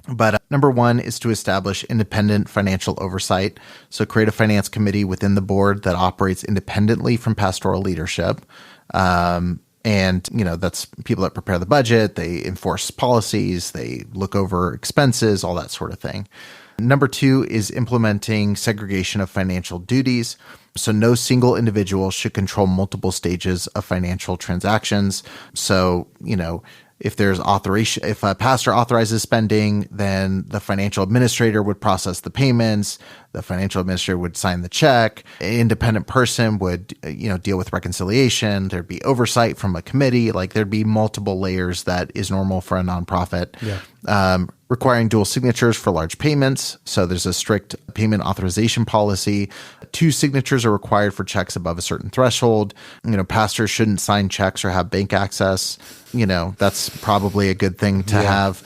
But number one is to establish independent financial oversight. So create a finance committee within the board that operates independently from pastoral leadership. And, that's people that prepare the budget, they enforce policies, they look over expenses, all that sort of thing. Number 2 is implementing segregation of financial duties. So no single individual should control multiple stages of financial transactions. So, if there's authorization, if a pastor authorizes spending, then the financial administrator would process the payments. The financial administrator would sign the check. An independent person would, deal with reconciliation. There'd be oversight from a committee. Like there'd be multiple layers that is normal for a nonprofit. Yeah. Requiring dual signatures for large payments. So there's a strict payment authorization policy. 2 signatures are required for checks above a certain threshold. Pastors shouldn't sign checks or have bank access. That's probably a good thing to have.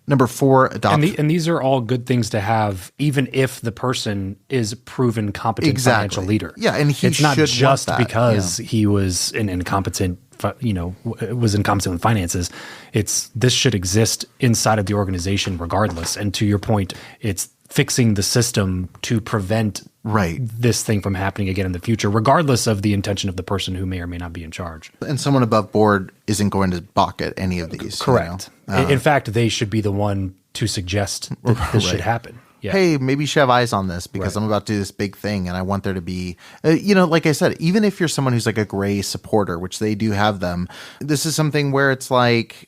Number 4, adopt. And these are all good things to have, even if the person is a proven competent financial leader. Yeah, and it's not just because he was an incompetent, was incompetent with finances. This should exist inside of the organization regardless. And to your point, it's fixing the system to prevent this thing from happening again in the future, regardless of the intention of the person who may or may not be in charge. And someone above board isn't going to balk at any of these. Correct. In fact, they should be the one to suggest that this should happen. Yeah. Hey, maybe you should have eyes on this because I'm about to do this big thing and I want there to be, like I said, even if you're someone who's like a gray supporter, which they do have them, this is something where it's like,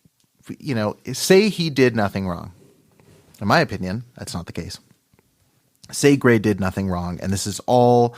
say he did nothing wrong. In my opinion, that's not the case. Say Gray did nothing wrong, and this is all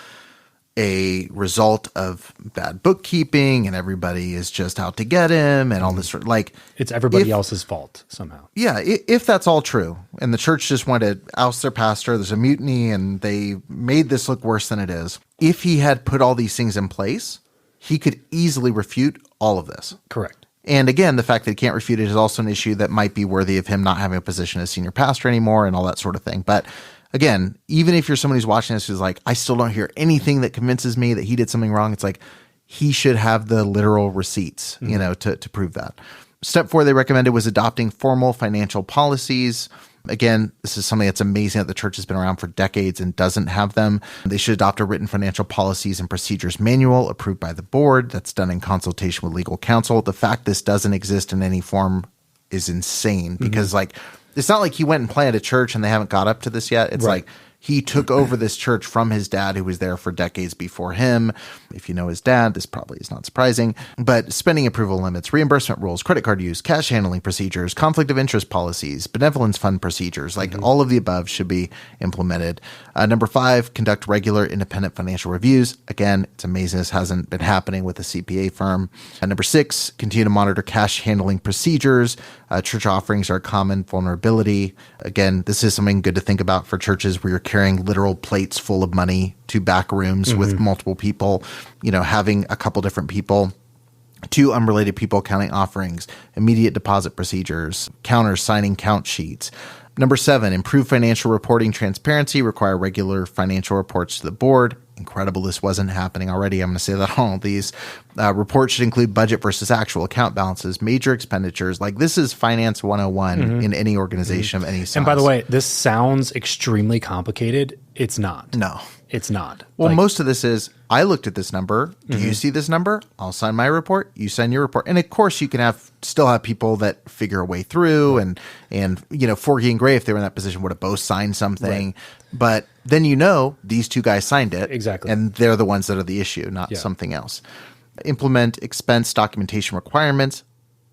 a result of bad bookkeeping, and everybody is just out to get him, and all this sort of, like it's everybody else's fault somehow. Yeah, if that's all true, and the church just wanted to oust their pastor, there's a mutiny, and they made this look worse than it is. If he had put all these things in place, he could easily refute all of this. Correct. And again, the fact that he can't refute it is also an issue that might be worthy of him not having a position as senior pastor anymore, and all that sort of thing. But again, even if you're somebody who's watching this who's like, I still don't hear anything that convinces me that he did something wrong, it's like he should have the literal receipts, to prove that. Step 4 they recommended was adopting formal financial policies. Again, this is something that's amazing that the church has been around for decades and doesn't have them. They should adopt a written financial policies and procedures manual approved by the board that's done in consultation with legal counsel. The fact this doesn't exist in any form is insane because it's not like he went and planted a church and they haven't got up to this yet. It's like he took over this church from his dad who was there for decades before him. If you know his dad, this probably is not surprising. But spending approval limits, reimbursement rules, credit card use, cash handling procedures, conflict of interest policies, benevolence fund procedures, all of the above should be implemented. Number 5, conduct regular independent financial reviews. Again, it's amazing this hasn't been happening with a CPA firm. Number 6, continue to monitor cash handling procedures. Church offerings are a common vulnerability. Again, this is something good to think about for churches where you're carrying literal plates full of money to back rooms with multiple people, having a couple different people. 2, unrelated people counting offerings, immediate deposit procedures, counters signing count sheets. Number 7, improve financial reporting transparency, require regular financial reports to the board. Incredible this wasn't happening already. I'm going to say that on all these. Reports should include budget versus actual account balances, major expenditures. This is Finance 101 in any organization of any size. And by the way, this sounds extremely complicated. It's not. No. It's not. Well, most of this is, I looked at this number. Do you see this number? I'll sign my report. You sign your report. And of course, you can still have people that figure a way through. And Forgy and Gray, if they were in that position, would have both signed something. Right. But then these 2 guys signed it. Exactly. And they're the ones that are the issue, not something else. Implement expense documentation requirements.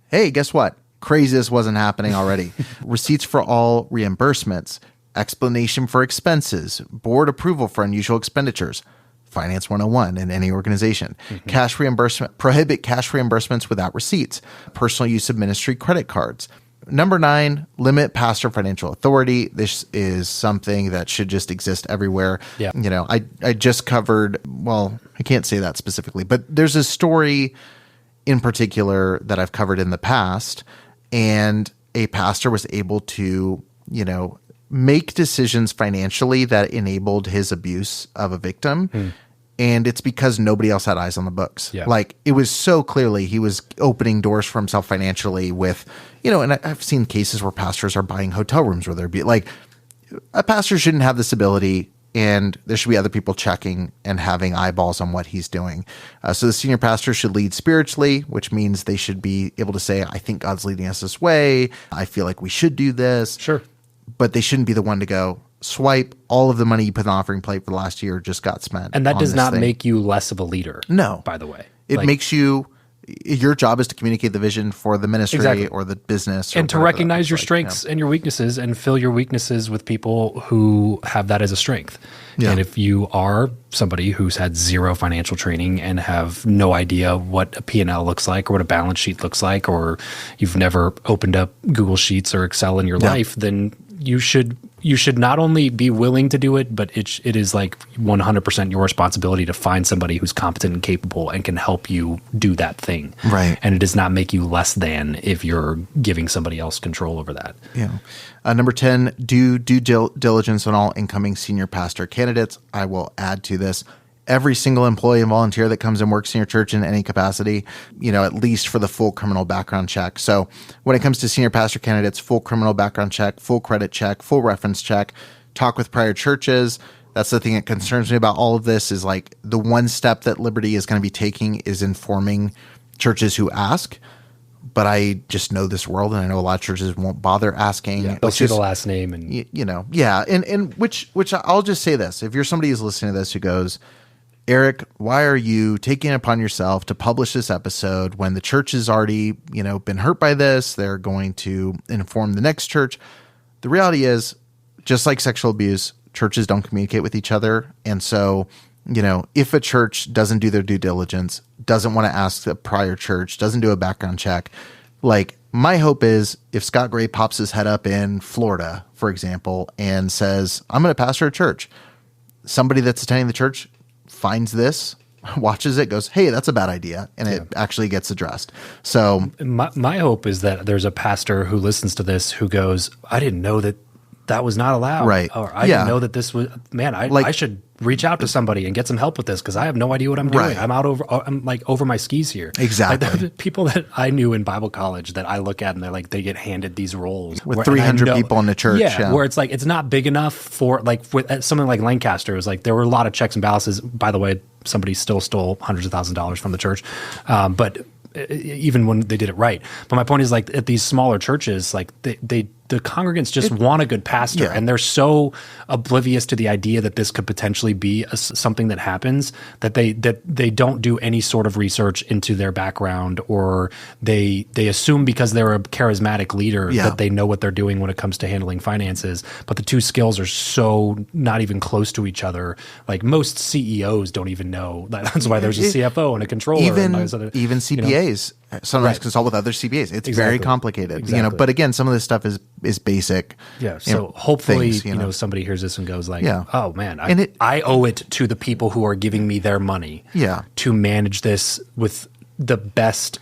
Hey, guess what? Crazy this wasn't happening already. Receipts for all reimbursements. Explanation for expenses, board approval for unusual expenditures, Finance 101 in any organization, cash reimbursement, prohibit cash reimbursements without receipts, personal use of ministry credit cards. Number 9, limit pastor financial authority. This is something that should just exist everywhere. Yeah. I just covered, I can't say that specifically, but there's a story in particular that I've covered in the past, and a pastor was able to, make decisions financially that enabled his abuse of a victim. And it's because nobody else had eyes on the books. Yeah. It was so clearly he was opening doors for himself financially with, and I've seen cases where pastors are buying hotel rooms where there'd be a pastor shouldn't have this ability, and there should be other people checking and having eyeballs on what he's doing. So the senior pastor should lead spiritually, which means they should be able to say, I think God's leading us this way. I feel like we should do this. Sure. but they shouldn't be the one to go swipe all of the money you put in the offering plate for the last year just got spent. And that does not thing. make you less of a leader. No. By the way. It makes you, your job is to communicate the vision for the ministry or the business. And to recognize your strengths and your weaknesses and fill your weaknesses with people who have that as a strength. Yeah. And if you are somebody who's had zero financial training and have no idea what a P&L looks like or what a balance sheet looks like, or you've never opened up Google Sheets or Excel in your life, then you should not only be willing to do it, but it is like 100% your responsibility to find somebody who's competent and capable and can help you do that thing. Right. And it does not make you less than if you're giving somebody else control over that. Yeah. Number 10, do due diligence on all incoming senior pastor candidates. I will add to this. Every single employee and volunteer that comes and works in your church in any capacity, at least for the full criminal background check. So when it comes to senior pastor candidates, full criminal background check, full credit check, full reference check, talk with prior churches. That's the thing that concerns me about all of this is like the one step that Liberty is going to be taking is informing churches who ask. But I just know this world, and I know a lot of churches won't bother asking. Yeah, they'll see the last name. And and which I'll just say this. If you're somebody who's listening to this who goes, Eric, why are you taking it upon yourself to publish this episode when the church has already, been hurt by this? They're going to inform the next church. The reality is, just like sexual abuse, churches don't communicate with each other. And so, if a church doesn't do their due diligence, doesn't want to ask the prior church, doesn't do a background check, like my hope is if Scott Gray pops his head up in Florida, for example, and says, I'm going to pastor a church, somebody that's attending the church finds this, watches it, goes, hey, that's a bad idea, and it actually gets addressed. So my hope is that there's a pastor who listens to this who goes, I didn't know that was not allowed. Right. Or I didn't know that this was, man, I should reach out to somebody and get some help with this because I have no idea what I'm doing. Right. I'm like over my skis here. Exactly. Like the people that I knew in Bible college that I look at and they're like, they get handed these roles. With 300 people in the church. Yeah, where it's like, it's not big enough for like, with something like Lancaster, it was like, there were a lot of checks and balances. By the way, somebody still stole hundreds of thousands of dollars from the church. But even when they did it right. But my point is like at these smaller churches, like the congregants just want a good pastor, and they're so oblivious to the idea that this could potentially be something that happens that they don't do any sort of research into their background, or they assume because they're a charismatic leader that they know what they're doing when it comes to handling finances. But the two skills are so not even close to each other. Like most CEOs don't even know. That's why there's a CFO and a controller. Even CPAs. Sometimes consult with other CPAs. It's very complicated, but again, some of this stuff is basic. Yeah. So hopefully, somebody hears this and goes like, oh man, I owe it to the people who are giving me their money to manage this with the best,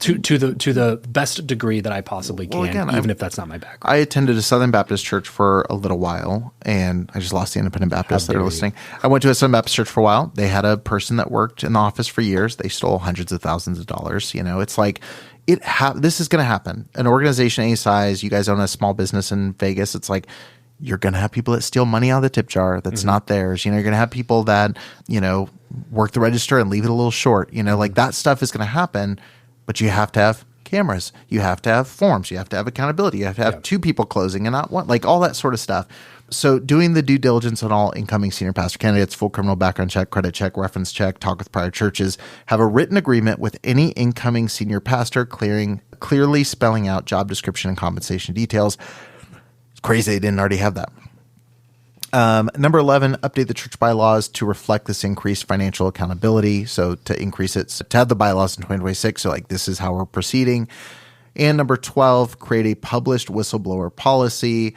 to the best degree that I possibly can, even if that's not my background. I attended a Southern Baptist church for a little while, and I just lost the Independent Baptists that are listening. I went to a Southern Baptist church for a while. They had a person that worked in the office for years. They stole hundreds of thousands of dollars. It's like this is going to happen. An organization any size, you guys own a small business in Vegas. It's like you're going to have people that steal money out of the tip jar that's not theirs. You're going to have people that work the register and leave it a little short. Like that stuff is going to happen. But you have to have cameras. You have to have forms. You have to have accountability. You have to have two people closing and not one, like all that sort of stuff. So doing the due diligence on all incoming senior pastor candidates, full criminal background check, credit check, reference check, talk with prior churches, have a written agreement with any incoming senior pastor clearly spelling out job description and compensation details. It's crazy they didn't already have that. Number 11, update the church bylaws to reflect this increased financial accountability. So to increase it, to have the bylaws in 2026. So like, this is how we're proceeding. And number 12, create a published whistleblower policy.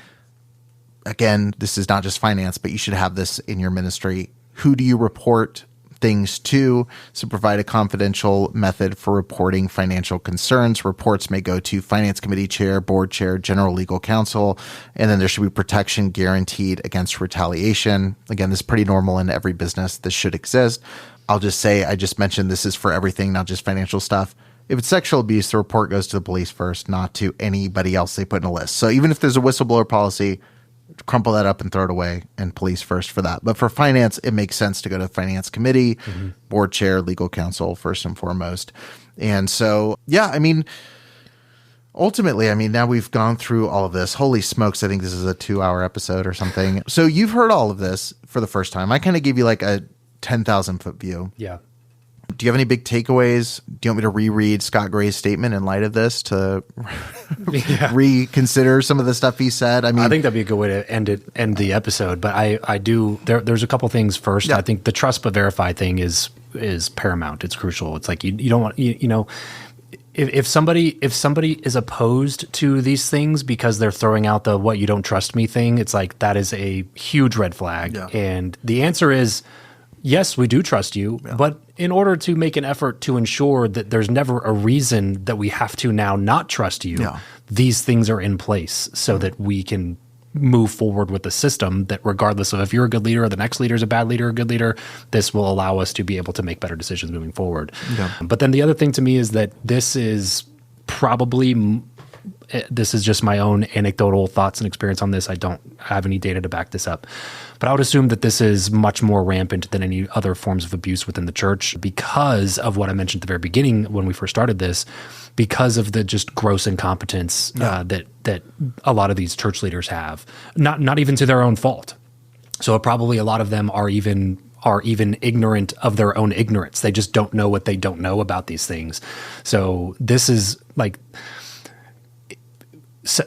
Again, this is not just finance, but you should have this in your ministry. Who do you report things to? So provide a confidential method for reporting financial concerns. Reports may go to finance committee chair, board chair, general legal counsel, and then there should be protection guaranteed against retaliation. Again, this is pretty normal in every business. This should exist. I'll just say, I just mentioned this is for everything, not just financial stuff. If it's sexual abuse, the report goes to the police first, not to anybody else they put in a list. So even if there's a whistleblower policy, crumple that up and throw it away, and police first for that. But for finance, it makes sense to go to finance committee, board chair, legal counsel first and foremost. And so, ultimately, I mean, now we've gone through all of this. Holy smokes, I think this is a 2-hour episode or something. So you've heard all of this for the first time. I kind of gave you like a 10,000 foot view. Yeah. Do you have any big takeaways? Do you want me to reread Scott Gray's statement in light of this to reconsider some of the stuff he said? I mean, I think that'd be a good way to end the episode. But I do. There's a couple things. First, I think the trust but verify thing is paramount. It's crucial. It's like you don't want you know. If somebody is opposed to these things because they're throwing out the "what you don't trust me" thing, it's like that is a huge red flag. Yeah. And the answer is yes, we do trust you, but in order to make an effort to ensure that there's never a reason that we have to now not trust you, these things are in place so that we can move forward with the system that regardless of if you're a good leader or the next leader is a bad leader or a good leader, this will allow us to be able to make better decisions moving forward. Yeah. But then the other thing to me is that this is just my own anecdotal thoughts and experience on this. I don't have any data to back this up. But I would assume that this is much more rampant than any other forms of abuse within the church because of what I mentioned at the very beginning when we first started this, because of the just gross incompetence that a lot of these church leaders have, not even to their own fault. So probably a lot of them are even ignorant of their own ignorance. They just don't know what they don't know about these things. So this is like,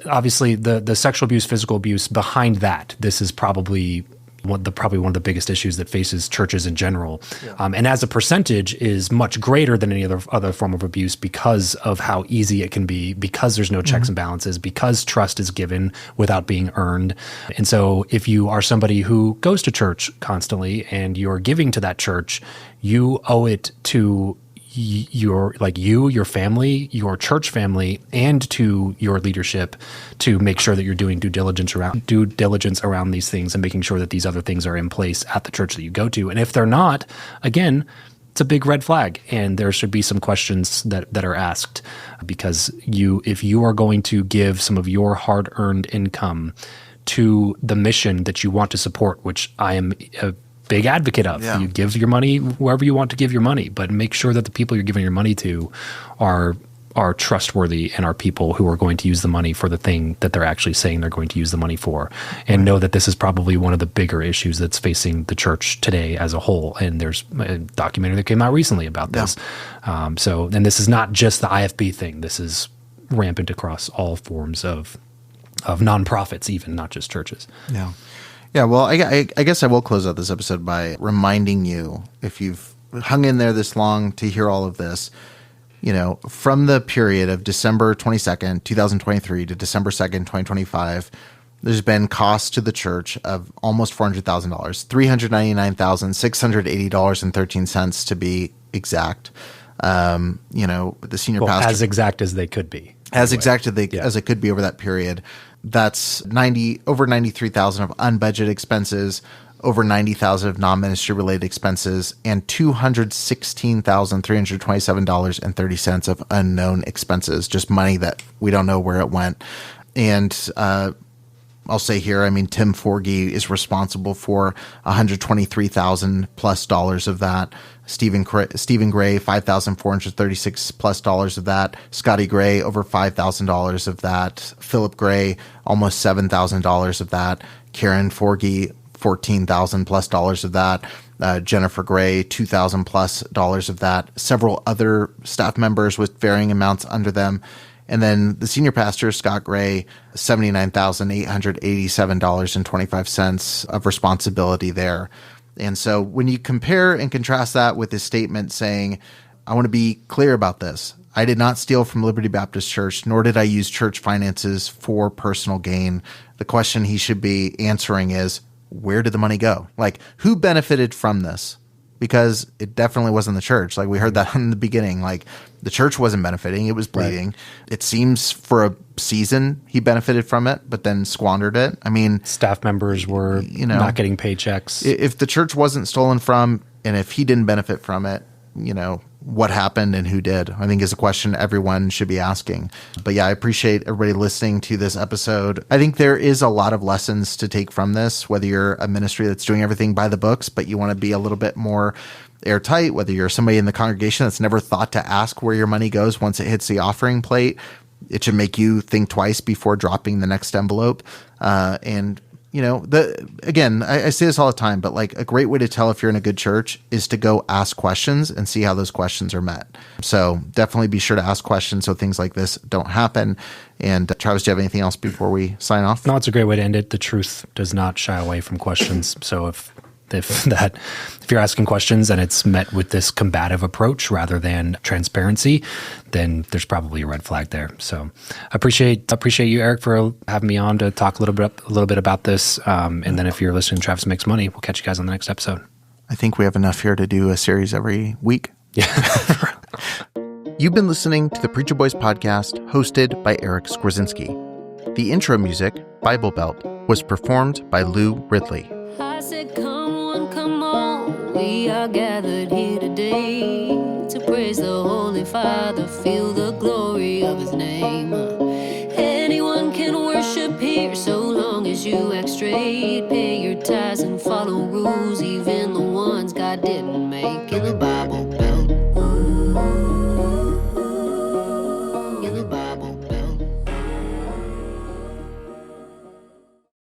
obviously the sexual abuse, physical abuse behind that, this is probably one of the biggest issues that faces churches in general. Yeah. And as a percentage is much greater than any other form of abuse because of how easy it can be, because there's no checks and balances, because trust is given without being earned. And so if you are somebody who goes to church constantly and you're giving to that church, you owe it to your family, your church family, and to your leadership to make sure that you're doing due diligence around these things and making sure that these other things are in place at the church that you go to. And if they're not, again, it's a big red flag, and there should be some questions that are asked, because if you are going to give some of your hard-earned income to the mission that you want to support, which I am a big advocate of. You give your money wherever you want to give your money, but make sure that the people you're giving your money to are trustworthy and are people who are going to use the money for the thing that they're actually saying they're going to use the money for. And know that this is probably one of the bigger issues that's facing the church today as a whole. And there's a documentary that came out recently about this. And this is not just the IFB thing. This is rampant across all forms of nonprofits, even not just churches. Yeah. Yeah, well, I guess I will close out this episode by reminding you, if you've hung in there this long to hear all of this, from the period of December 22nd, 2023 to December 2nd, 2025, there's been costs to the church of almost $400,000, $399,680.13 to be exact. The senior pastor. As exact as they could be. As exact as it could be over that period. That's over $93,000 of unbudgeted expenses, over $90,000 of non-ministry related expenses, and $216,327.30 of unknown expenses, just money that we don't know where it went. And I'll say here, Tim Forgy is responsible for $123,000 plus of that. Stephen Gray, $5,436 plus of that. Scotty Gray, over $5,000 of that. Philip Gray, almost $7,000 of that. Karen Forgy, $14,000 plus of that. Jennifer Gray, $2,000 plus of that. Several other staff members with varying amounts under them. And then the senior pastor, Scott Gray, $79,887.25 of responsibility there. And so when you compare and contrast that with his statement saying, I want to be clear about this. I did not steal from Liberty Baptist Church, nor did I use church finances for personal gain. The question he should be answering is, where did the money go? Like, who benefited from this? Because it definitely wasn't the church. Like we heard that in the beginning, like the church wasn't benefiting. It was bleeding. Right. It seems for a season he benefited from it, but then squandered it. Staff members were not getting paychecks. If the church wasn't stolen from, and if he didn't benefit from it, what happened and who did, I think is a question everyone should be asking. But yeah, I appreciate everybody listening to this episode. I think there is a lot of lessons to take from this, whether you're a ministry that's doing everything by the books, but you want to be a little bit more airtight, whether you're somebody in the congregation that's never thought to ask where your money goes once it hits the offering plate. It should make you think twice before dropping the next envelope. And again, I say this all the time, but like a great way to tell if you're in a good church is to go ask questions and see how those questions are met. So definitely be sure to ask questions so things like this don't happen. And Travis, do you have anything else before we sign off? No, it's a great way to end it. The truth does not shy away from questions. So if you're asking questions and it's met with this combative approach rather than transparency, then there's probably a red flag there. So I appreciate you, Eric, for having me on to talk a little bit about this. And then if you're listening to Travis Makes Money, we'll catch you guys on the next episode. I think we have enough here to do a series every week. Yeah. You've been listening to the Preacher Boys podcast, hosted by Eric Skwarczynski. The intro music, Bible Belt, was performed by Lou Ridley. I said, come on, we are gathered here today to praise the Holy Father, feel the glory of his name. Anyone can worship here so long as you act straight, pay your tithes and follow rules, even the ones God didn't make in the Bible.